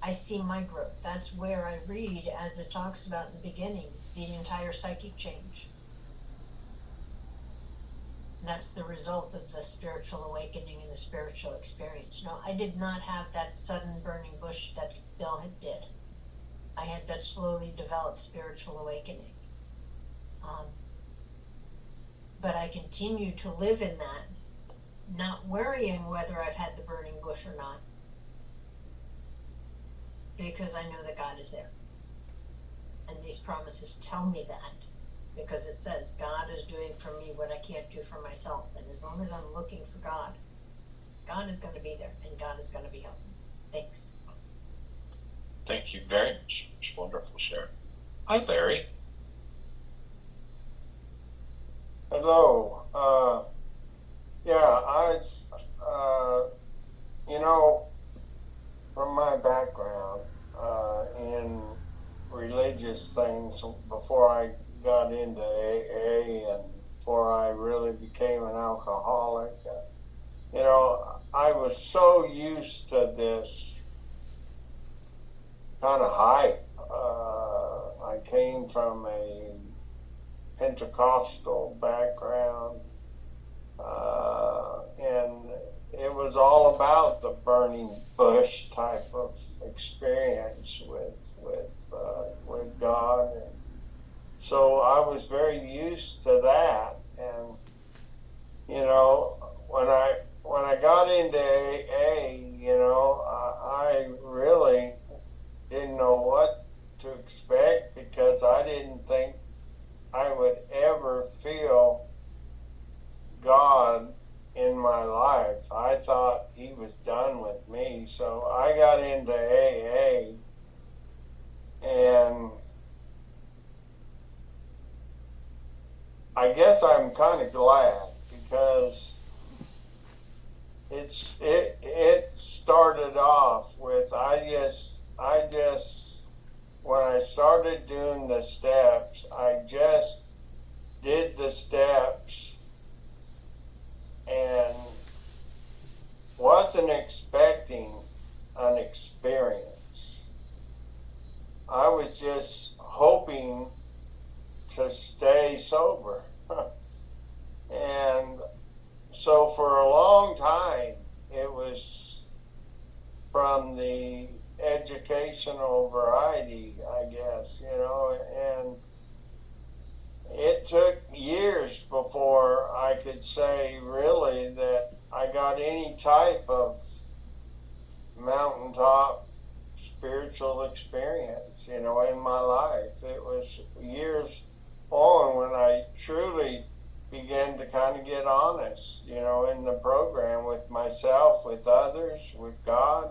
I see my growth. That's where I read, as it talks about in the beginning, the entire psychic change. That's the result of the spiritual awakening and the spiritual experience. I did not have that sudden burning bush that Bill did. I had that slowly developed spiritual awakening. But I continue to live in that, not worrying whether I've had the burning bush or not, because I know that God is there. And these promises tell me that, because it says God is doing for me what I can't do for myself. And as long as I'm looking for God, God is going to be there, and God is going to be helping. Thanks. Thank you very much. Wonderful share. Hi, Larry. Hello. From my background in religious things, before I got into AA and before I really became an alcoholic, I was so used to this kind of hype. I came from a Pentecostal background, and it was all about the burning bush type of experience with God, and so I was very used to that. And when I got into AA, I really didn't know what to expect. my life. I thought he was done with me, so I got into AA, and I guess I'm kind of glad, because it started off with I just when I started doing the steps, I just did the steps and wasn't expecting an experience. I was just hoping to stay sober. And so for a long time, it was from the educational variety, I guess, and it took years before I could say really that I got any type of mountaintop spiritual experience, in my life. It was years on when I truly began to kind of get honest, in the program with myself, with others, with God.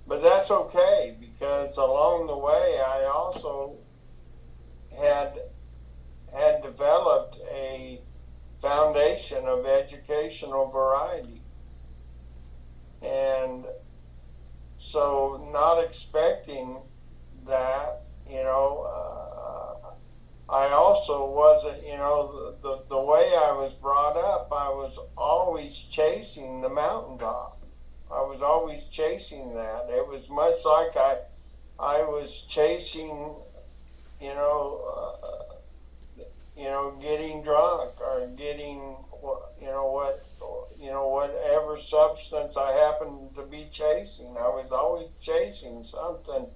But that's okay, because along the way I also had developed a foundation of educational variety. And so not expecting that, I also wasn't, the way I was brought up, I was always chasing the mountaintop. I was always chasing that. It was much like I was chasing, getting drunk or getting, whatever substance I happened to be chasing. I was always chasing something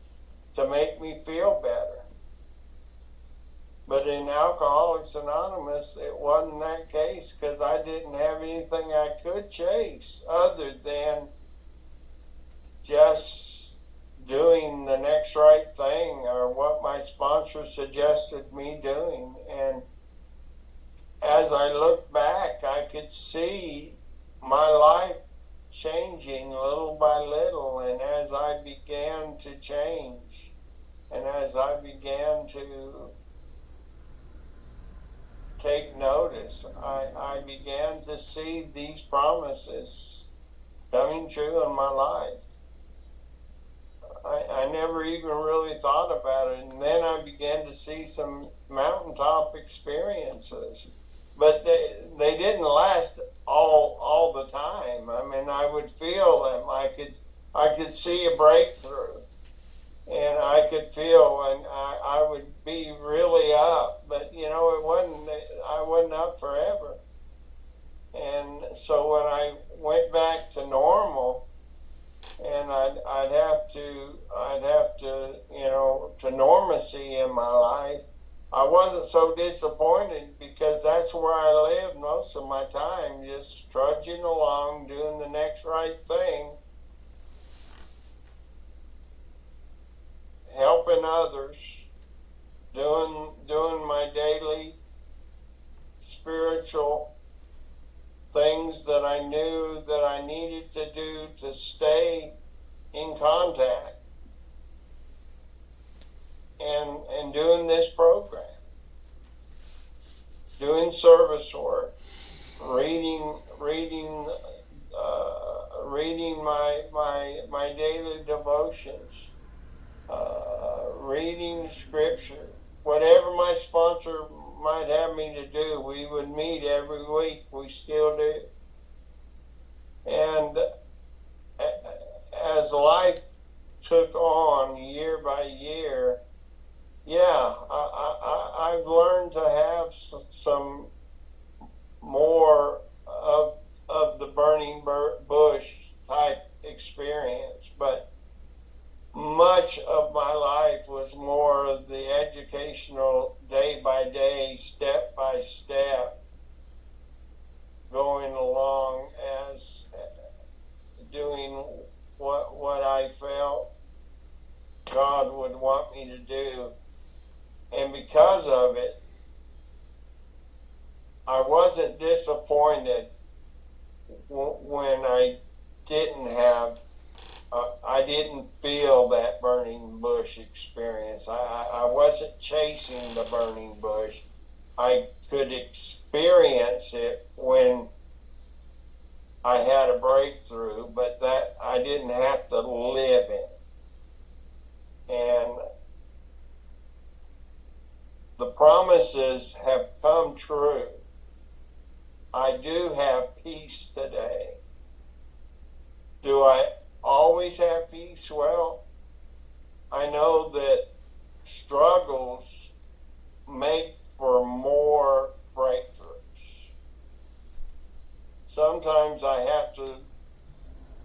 to make me feel better. But in Alcoholics Anonymous, it wasn't that case, because I didn't have anything I could chase other than just doing the next right thing, or what my sponsor suggested me doing. And as I look back, I could see my life changing little by little. And as I began to change, and as I began to take notice, I began to see these promises coming true in my life. I never even really thought about it. And then I began to see some mountaintop experiences. But they didn't last all the time. I mean, I would feel them. I could see a breakthrough. And I could feel, and I would be really up. But, I wasn't up forever. And so when I went back to normal, and I'd have to, to normalcy in my life, I wasn't so disappointed, because that's where I lived most of my time, just trudging along, doing the next right thing, helping others, doing my daily spiritual things that I knew that I needed to do to stay in contact, and doing this program, doing service work, reading my daily devotions, reading scripture, whatever my sponsor might have me to do. We would meet every week. We still do. And as life took on year by year, I've learned to have some more of the burning bush type experience, but much of my life was more of the educational, day by day, step by step, going along as doing what I felt God would want me to do. And because of it, I wasn't disappointed when I didn't have, I didn't feel that burning bush experience. I wasn't chasing the burning bush. I could experience it when I had a breakthrough, but that I didn't have to live in it. And the promises have come true. I do have peace today. Do I always have peace? Well, I know that struggles make for more breakthroughs. Sometimes I have to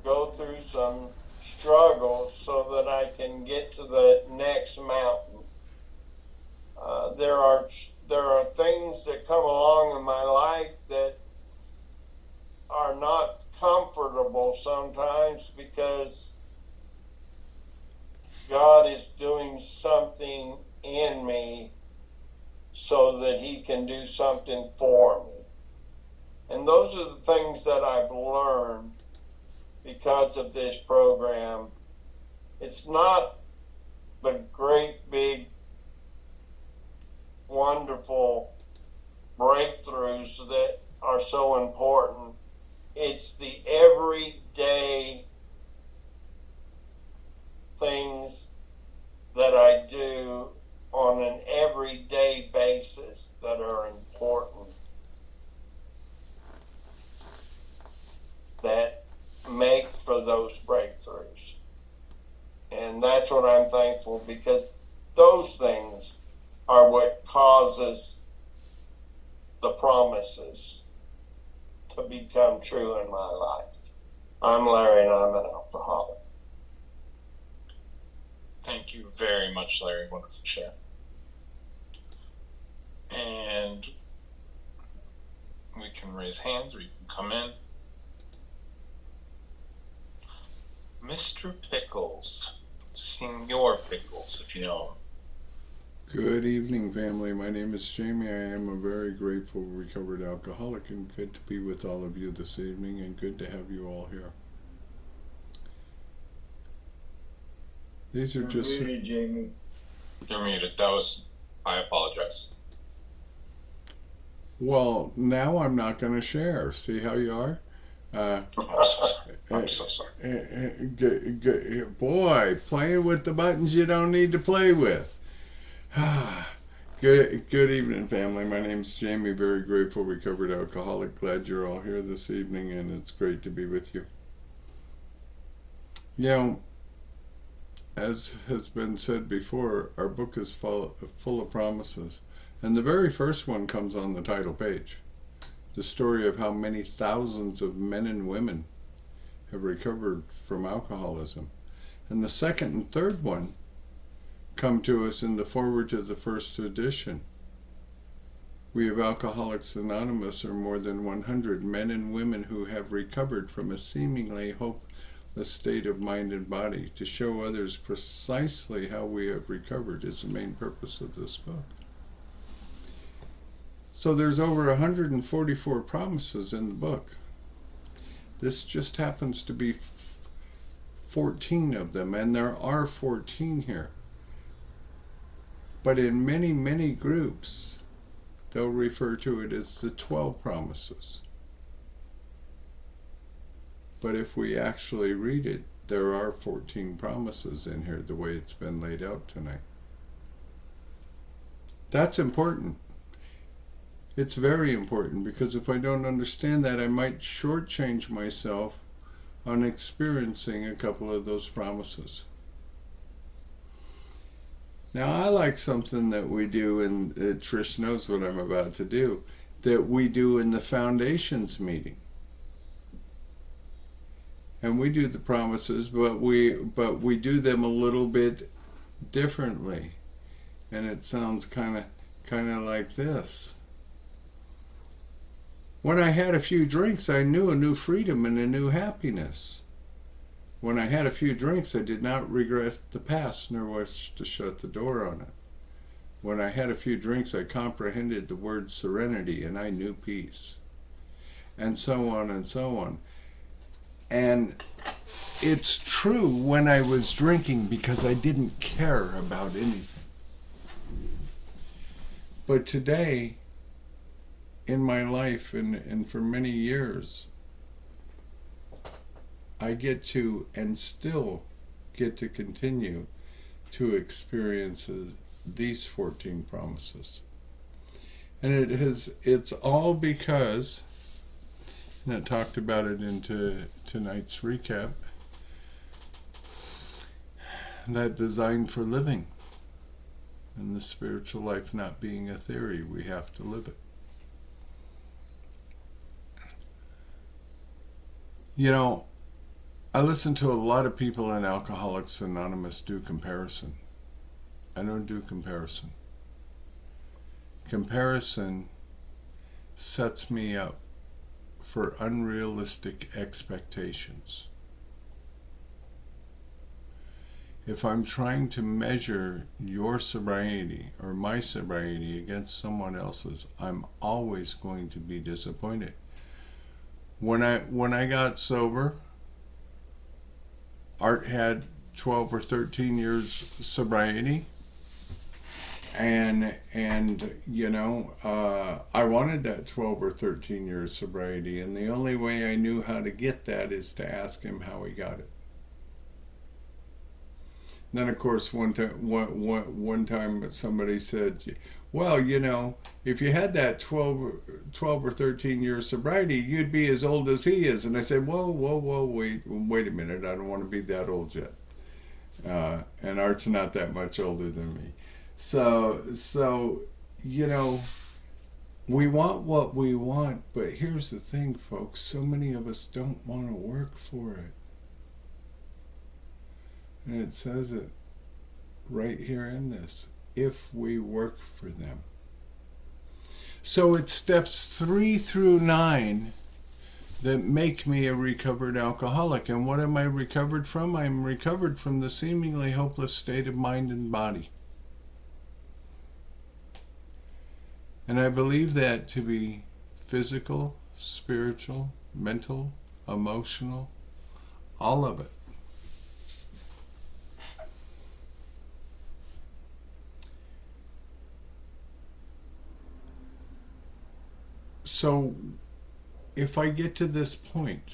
go through some struggles so that I can get to the next mountain. There are things that come along in my life that are not comfortable sometimes because God is doing something in me so that He can do something for me. And those are the things that I've learned because of this program. It's not the great big wonderful breakthroughs that are so important. It's the everyday things that I do on an everyday basis that are important, that make for those breakthroughs. And that's what I'm thankful, because those things are what causes the promises to become true in my life. I'm Larry and I'm an alcoholic. Thank you very much, Larry. Wonderful share. And we can raise hands or you can come in. Mr. Pickles, Senor Pickles, if you know him. Good evening, family. My name is Jamie. I am a very grateful recovered alcoholic, and good to be with all of you this evening, and good to have you all here. These are just... You're muted, Jamie. You're muted. I apologize. Well, now I'm not going to share. See how you are? I'm so sorry. Boy, playing with the buttons you don't need to play with. Good evening, family. My name's Jamie, very grateful recovered alcoholic. Glad you're all here this evening, and it's great to be with you. You know, as has been said before, our book is full of promises, and the very first one comes on the title page. The story of how many thousands of men and women have recovered from alcoholism. And the second and third one come to us in the foreword to the first edition. We of Alcoholics Anonymous are more than 100 men and women who have recovered from a seemingly hopeless state of mind and body. To show others precisely how we have recovered is the main purpose of this book. So there's over 144 promises in the book. This just happens to be 14 of them, and there are 14 here. But in many, many groups, they'll refer to it as the 12 promises. But if we actually read it, there are 14 promises in here, the way it's been laid out tonight. That's important. It's very important, because if I don't understand that, I might shortchange myself on experiencing a couple of those promises. Now, I like something that we do, and Trish knows what I'm about to do, that we do in the Foundation's meeting. And we do the promises, but we do them a little bit differently. And it sounds kind of like this. When I had a few drinks, I knew a new freedom and a new happiness. When I had a few drinks, I did not regret the past, nor wish to shut the door on it. when I had a few drinks, I comprehended the word serenity and I knew peace. And so on and so on. And it's true when I was drinking because I didn't care about anything. But today, in my life and for many years, I get to and still get to continue to experience these 14 promises. And it's all because, and I talked about it into tonight's recap, that design for living and the spiritual life not being a theory, we have to live it. You know, I listen to a lot of people in Alcoholics Anonymous do comparison. I don't do comparison. Comparison sets me up for unrealistic expectations. If I'm trying to measure your sobriety or my sobriety against someone else's, I'm always going to be disappointed. When I got sober, Art had 12 or 13 years sobriety, and you know, I wanted that 12 or 13 years sobriety, and the only way I knew how to get that is to ask him how he got it. And then of course one time somebody said, well, you know, if you had that 12 or 13 years sobriety, you'd be as old as he is. And I said, whoa, wait a minute, I don't want to be that old yet. And Art's not that much older than me. So you know, we want what we want, but here's the thing, folks, so many of us don't want to work for it. And it says it right here in this, if we work for them. So it's steps 3 through 9 that make me a recovered alcoholic. And what am I recovered from? I'm recovered from the seemingly hopeless state of mind and body. And I believe that to be physical, spiritual, mental, emotional, all of it. So if I get to this point,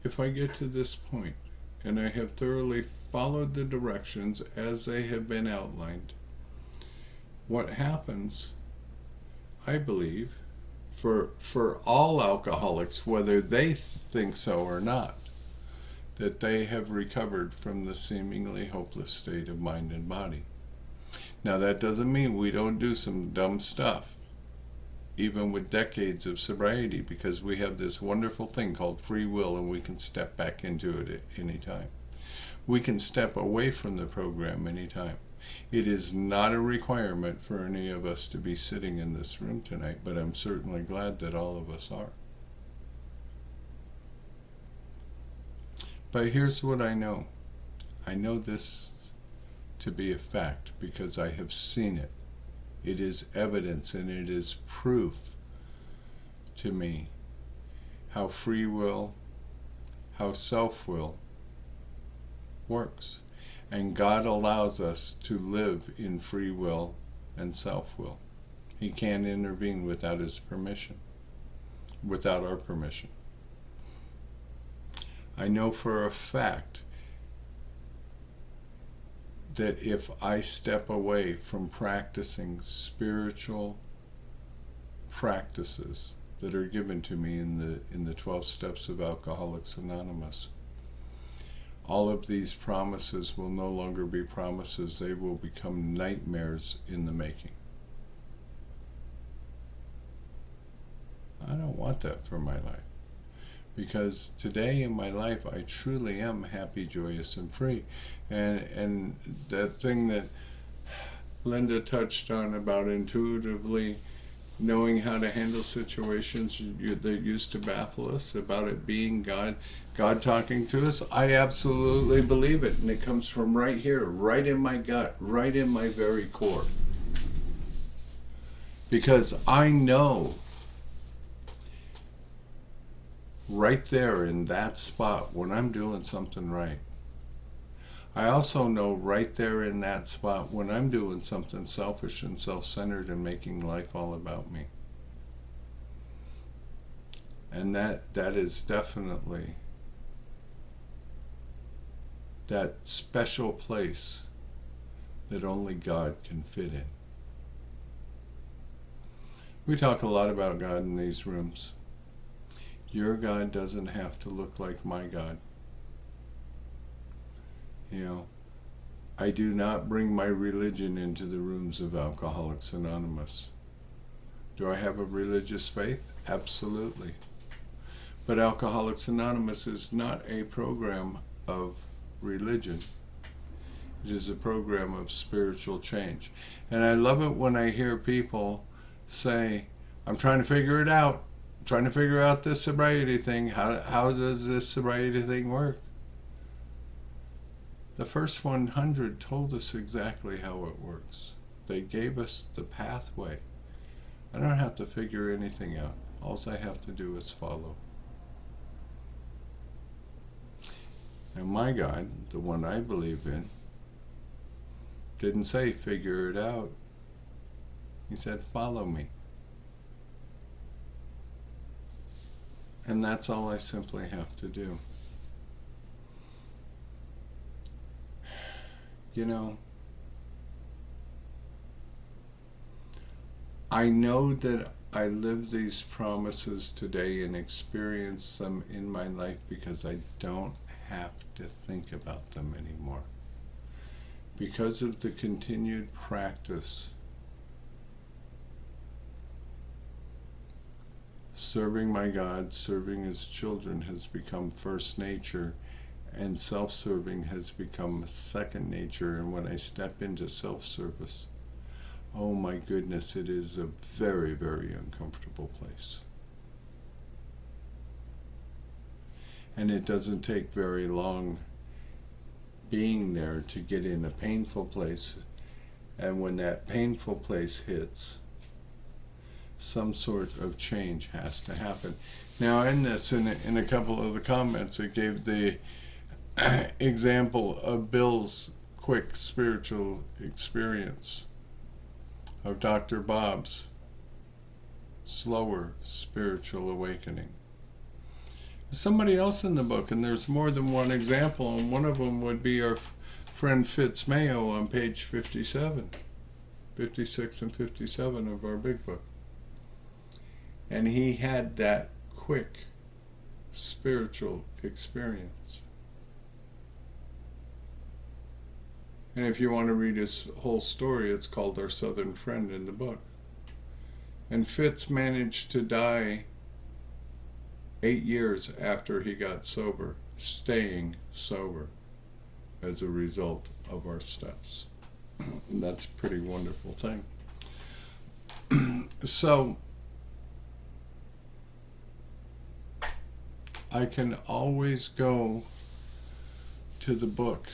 and I have thoroughly followed the directions as they have been outlined, what happens, I believe, for all alcoholics, whether they think so or not, that they have recovered from the seemingly hopeless state of mind and body. Now that doesn't mean we don't do some dumb stuff, even with decades of sobriety, because we have this wonderful thing called free will, and we can step back into it at any time. We can step away from the program anytime. It is not a requirement for any of us to be sitting in this room tonight, but I'm certainly glad that all of us are. But here's what I know. I know this to be a fact because I have seen it. It is evidence and it is proof to me how free will, how self-will works. And God allows us to live in free will and self-will. He can't intervene without His permission, without our permission. I know for a fact that if I step away from practicing spiritual practices that are given to me in the 12 steps of Alcoholics Anonymous, all of these promises will no longer be promises. They will become nightmares in the making. I don't want that for my life. Because today in my life I truly am happy, joyous, and free. And that thing that Linda touched on about intuitively knowing how to handle situations that used to baffle us, about it being God talking to us, I absolutely believe it. And it comes from right here, right in my gut, right in my very core. Because I know right there in that spot when I'm doing something right. I also know right there in that spot when I'm doing something selfish and self-centered and making life all about me. And that is definitely that special place that only God can fit in. We talk a lot about God in these rooms. Your God doesn't have to look like my God. You know, I do not bring my religion into the rooms of Alcoholics Anonymous. Do I have a religious faith? Absolutely. But Alcoholics Anonymous is not a program of religion. It is a program of spiritual change. And I love it when I hear people say, I'm trying to figure it out. I'm trying to figure out this sobriety thing. How does this sobriety thing work? The first 100 told us exactly how it works. They gave us the pathway. I don't have to figure anything out. All I have to do is follow. And my God, the one I believe in, didn't say figure it out. He said follow me. And that's all I simply have to do. You know, I know that I live these promises today and experience them in my life because I don't have to think about them anymore. Because of the continued practice, serving my God, serving His children has become first nature, and self-serving has become second nature. And when I step into self-service, oh my goodness, it is a very, very uncomfortable place. And it doesn't take very long being there to get in a painful place. And when that painful place hits, some sort of change has to happen. Now in this, in a couple of the comments, it gave the example of Bill's quick spiritual experience, of Dr. Bob's slower spiritual awakening. There's somebody else in the book, and there's more than one example, and one of them would be our friend Fitz Mayo on page 57, 56 and 57 of our big book. And he had that quick spiritual experience. And if you want to read his whole story, it's called Our Southern Friend in the book. And Fitz managed to die 8 years after he got sober, staying sober as a result of our steps. And that's a pretty wonderful thing. So, I can always go to the book.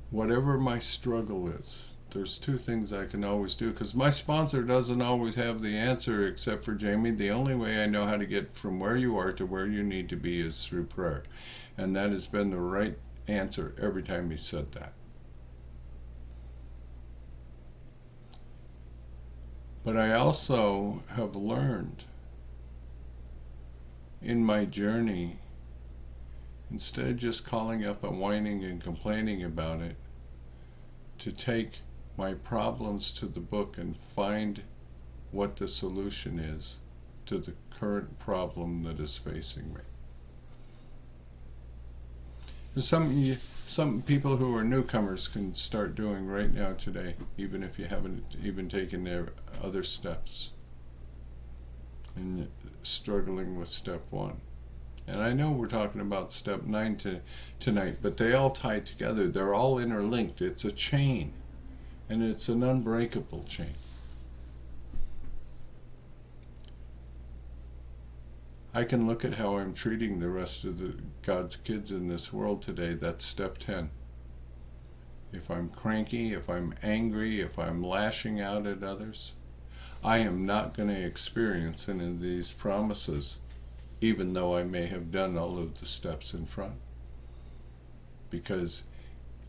Whatever my struggle is, there's two things I can always do, because my sponsor doesn't always have the answer except for Jamie. The only way I know how to get from where you are to where you need to be is through prayer. And that has been the right answer every time he said that. But I also have learned in my journey, instead of just calling up and whining and complaining about it, to take my problems to the book and find what the solution is to the current problem that is facing me. There's some people who are newcomers can start doing right now today, even if you haven't even taken their other steps and struggling with step 1. And I know we're talking about step 9 tonight, but they all tie together. They're all interlinked. It's a chain, and it's an unbreakable chain. I can look at how I'm treating the rest of God's kids in this world today. That's step 10. If I'm cranky, if I'm angry, if I'm lashing out at others, I am not going to experience any of these promises, even though I may have done all of the steps in front, because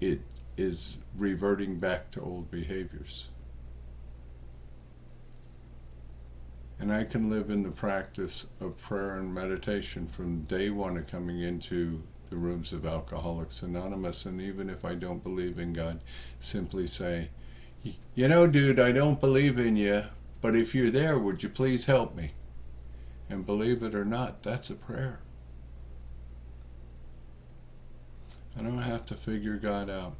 it is reverting back to old behaviors. And I can live in the practice of prayer and meditation from day one of coming into the rooms of Alcoholics Anonymous, and even if I don't believe in God, simply say, you know, dude, I don't believe in you, but if you're there, would you please help me? And believe it or not, that's a prayer. I don't have to figure God out.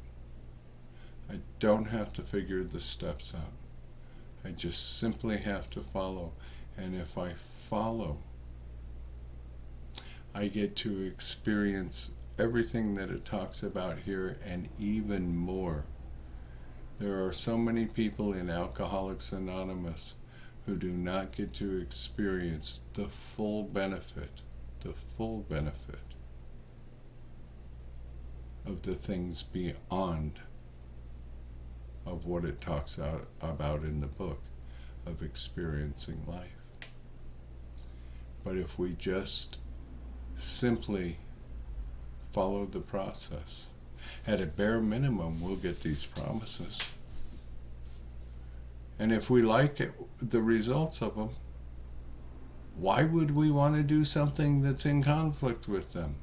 I don't have to figure the steps out. I just simply have to follow. And if I follow, I get to experience everything that it talks about here and even more. There are so many people in Alcoholics Anonymous who do not get to experience the full benefit of the things beyond of what it talks about in the book of experiencing life. But if we just simply follow the process, at a bare minimum, we'll get these promises. And if we like it, the results of them, why would we want to do something that's in conflict with them?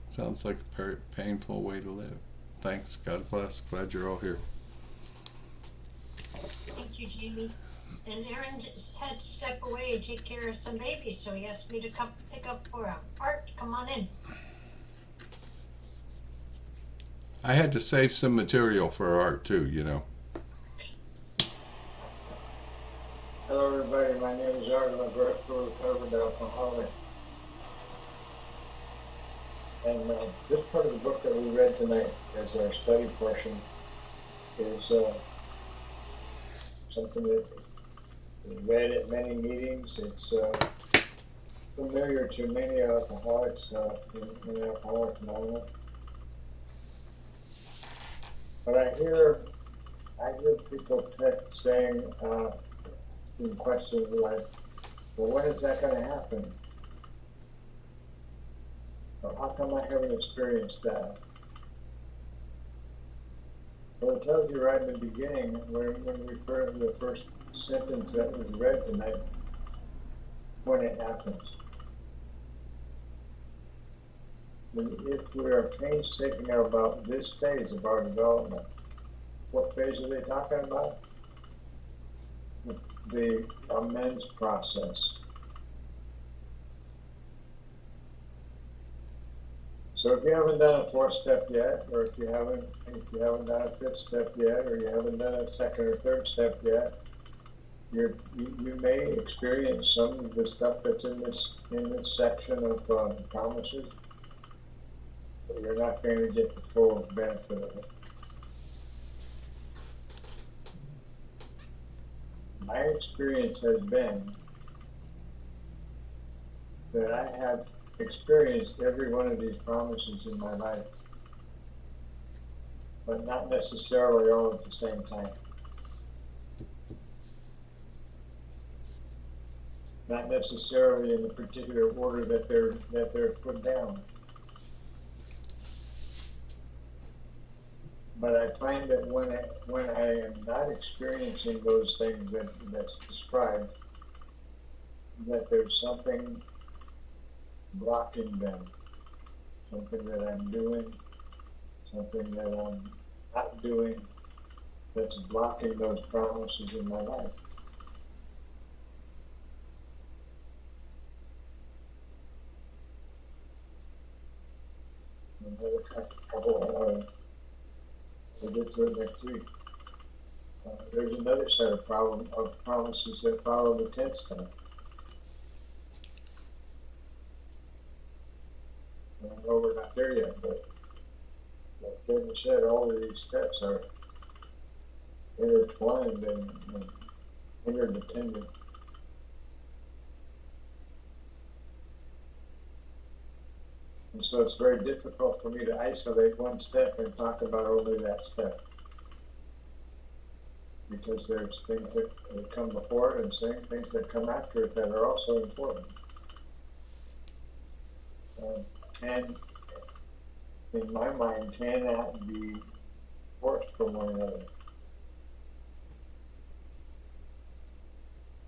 Sounds like a very painful way to live. Thanks. God bless. Glad you're all here. Thank you, Jamie. And Aaron had to step away and take care of some babies, so he asked me to come pick up for him. Art, come on in. I had to save some material for Art too, you know. Hello, everybody. My name is Art. I'm a grateful recovered alcoholic. And this part of the book that we read tonight as our study portion is something that we read at many meetings. It's familiar to many alcoholics in Alcoholics Anonymous. But I hear people saying, asking questions like, well, when is that going to happen? Or how come I haven't experienced that? Well, it tells you right in the beginning, when we heard the first sentence that was read tonight, when it happens. If we are painstaking about this phase of our development, what phase are they talking about? The amends process. So if you haven't done a fourth step yet, or if you haven't done a fifth step yet, or you haven't done a second or third step yet, you may experience some of the stuff that's in this section of promises, but you're not going to get the full benefit of it. My experience has been that I have experienced every one of these promises in my life, but not necessarily all at the same time. Not necessarily in the particular order that they're put down. But I find that when I am not experiencing those things that's described, that there's something blocking them, something that I'm doing, something that I'm not doing, that's blocking those promises in my life. Another couple, we'll get to it next week. There's another set of promises that follow the 10th step. I know we're not there yet, but like Kevin said, all of these steps are intertwined and interdependent. And so it's very difficult for me to isolate one step and talk about only that step. because there's things that come before it and things that come after it that are also important. And in my mind, cannot be forced from one another.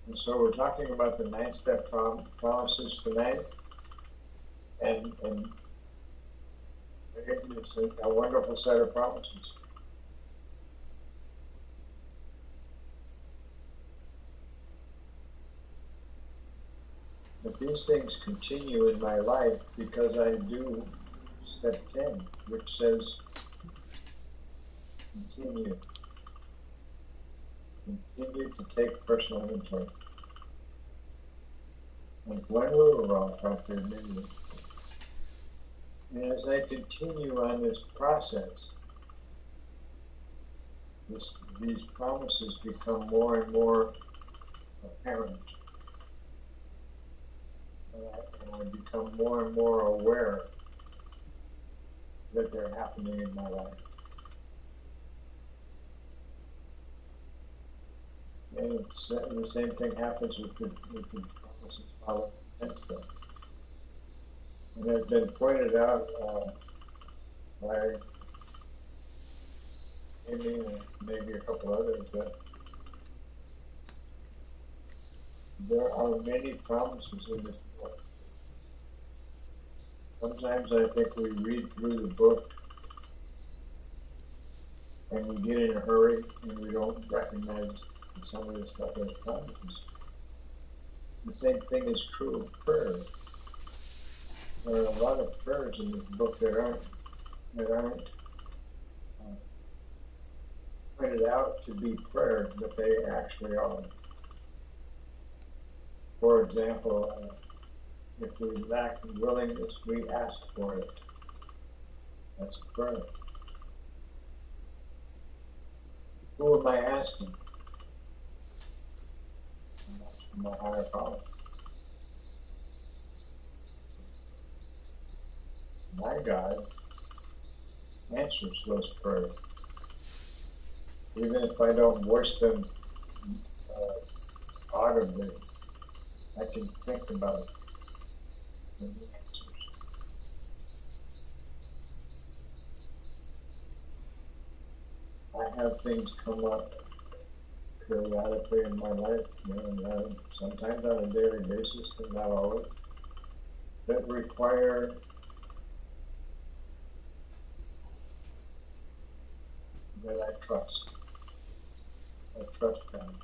And so we're talking about the 9-step promises tonight, and it's a wonderful set of promises. But these things continue in my life because I do step 10, which says continue. Continue to take personal inventory. Like when we were off after admitting it. And as I continue on this process, these promises become more and more apparent. And I become more and more aware that they're happening in my life. And the same thing happens with the promises following the 10 step. And it's been pointed out by Amy and maybe a couple others that there are many promises in this book. Sometimes I think we read through the book and we get in a hurry and we don't recognize some of this stuff as promises. The same thing is true of prayer. There are a lot of prayers in this book that aren't pointed out to be prayers, but they actually are. For example, if we lack willingness, we ask for it. That's a prayer. Who am I asking? I'm asking my higher power. My God answers those prayers. Even if I don't voice them audibly, I can think about it. And he answers. I have things come up periodically in my life, sometimes on a daily basis, but not always, that require that I trust. I trust God.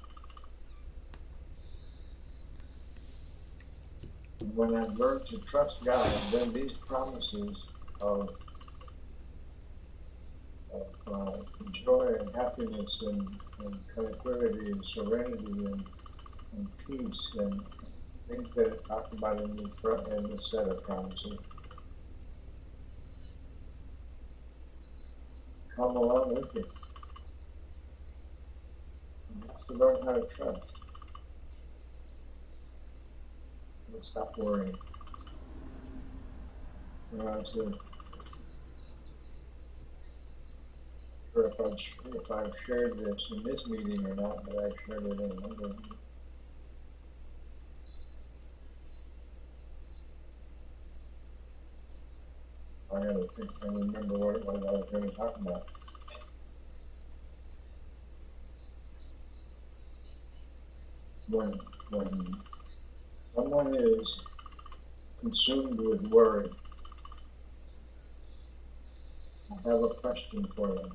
And when I've learned to trust God, then these promises of joy and happiness and tranquility and serenity and peace and things that are talked about in the set of promises come along with it. You have to learn how to trust. And stop worrying. I'm sure if I've shared this in this meeting or not, but I've shared it in a number of meetings. I gotta think, I remember what it was I was going to talk about. When someone is consumed with worry, I have a question for them.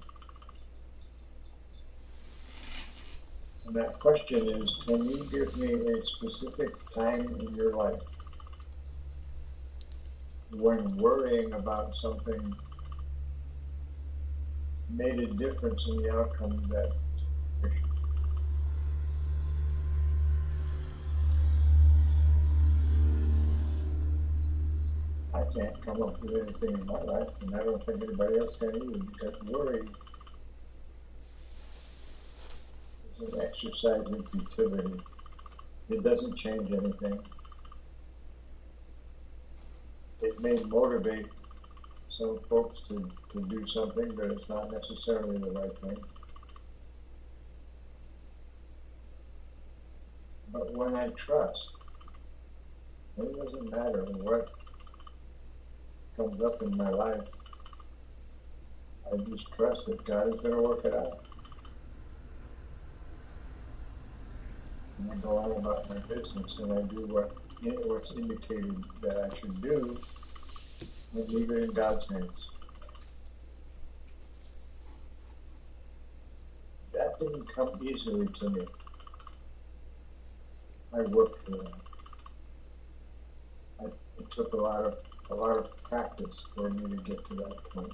And that question is, can you give me a specific time in your life when worrying about something made a difference in the outcome of that issue? I can't come up with anything in my life, and I don't think anybody else can either, because worry is an exercise in futility. It doesn't change anything. It may motivate some folks to do something, but it's not necessarily the right thing. But when I trust, it doesn't matter what comes up in my life. I just trust that God is going to work it out. And I go on about my business and I do what's indicated that I should do and leave it in God's hands. That didn't come easily to me. I worked for that. It took a lot of practice for me to get to that point.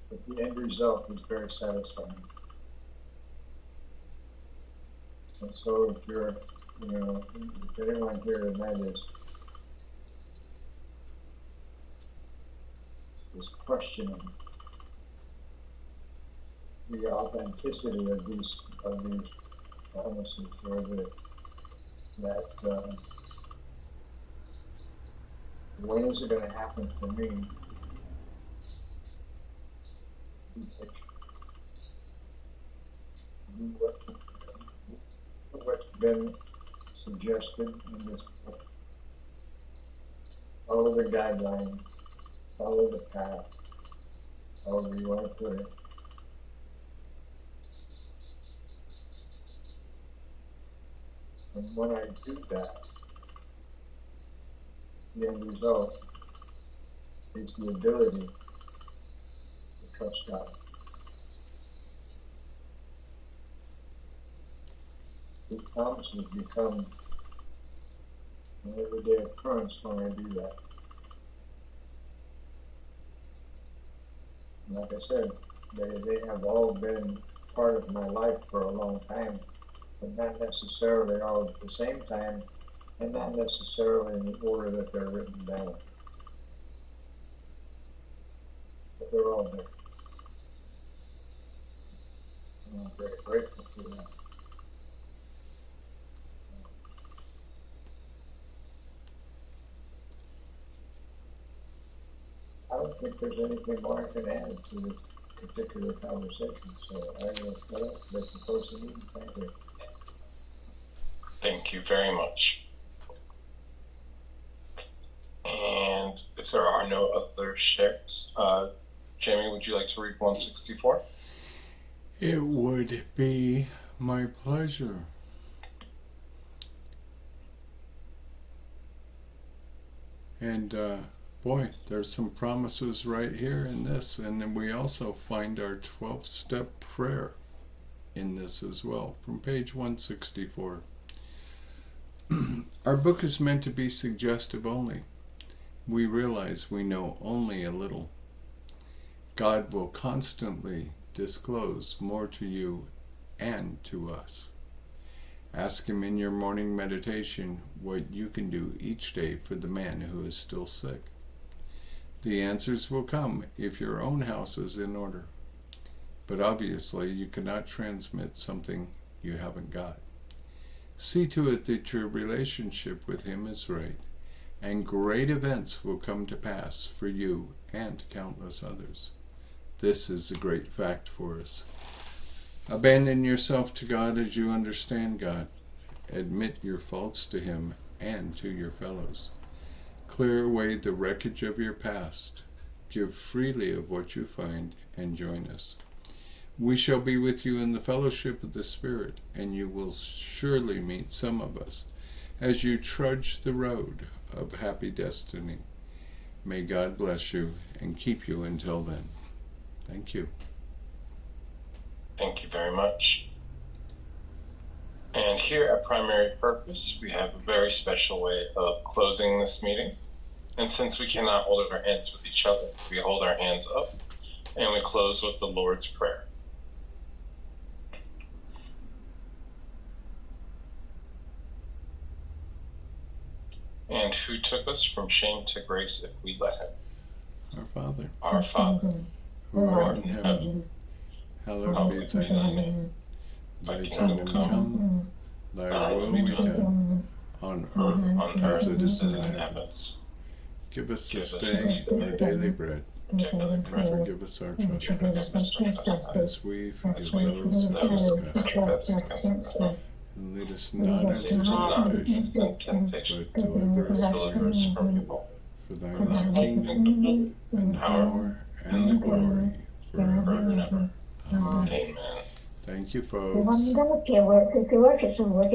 But the end result is very satisfying. And so if you're, if anyone here and that is questioning the authenticity of these promises, or that when is it going to happen for me? What's been suggested in this book. Follow the guideline, follow the path, however you want to put it. And when I do that, the end result is the ability to trust God. These promises become an everyday occurrence when I do that. And like I said, they have all been part of my life for a long time, but not necessarily all at the same time, and not necessarily in the order that they're written down. But they're all there. And I'm very grateful for that. I don't think there's anything more I can add to this particular conversation, so I will let the person in. Thank you. Thank you very much. And if there are no other shares, Jamie, would you like to read 164? It would be my pleasure. And boy, there's some promises right here in this, and then we also find our 12-step prayer in this as well, from page 164. Our book is meant to be suggestive only. We realize we know only a little. God will constantly disclose more to you and to us. Ask Him in your morning meditation what you can do each day for the man who is still sick. The answers will come if your own house is in order. But obviously you cannot transmit something you haven't got. See to it that your relationship with Him is right, and great events will come to pass for you and countless others. This is a great fact for us. Abandon yourself to God as you understand God. Admit your faults to Him and to your fellows. Clear away the wreckage of your past. Give freely of what you find, and join us. We shall be with you in the fellowship of the Spirit, and you will surely meet some of us as you trudge the road of happy destiny. May God bless you and keep you until then. Thank you. Thank you very much. And here at Primary Purpose, we have a very special way of closing this meeting. And since we cannot hold our hands with each other, we hold our hands up and we close with the Lord's Prayer. And who took us from shame to grace if we let Him? Our Father, Our Father, who art in heaven, hallowed be thy name. Thy kingdom come, thy will be done, on earth as it is in heaven. Give us this day our daily bread, particularly And forgive us our trespasses, as we forgive those who trespass against us. And lead us not into temptation, but deliver us from evil. For thine is the kingdom, and the power, and the glory, forever and ever. Amen. Amen. Thank you, folks. If you work, it's a work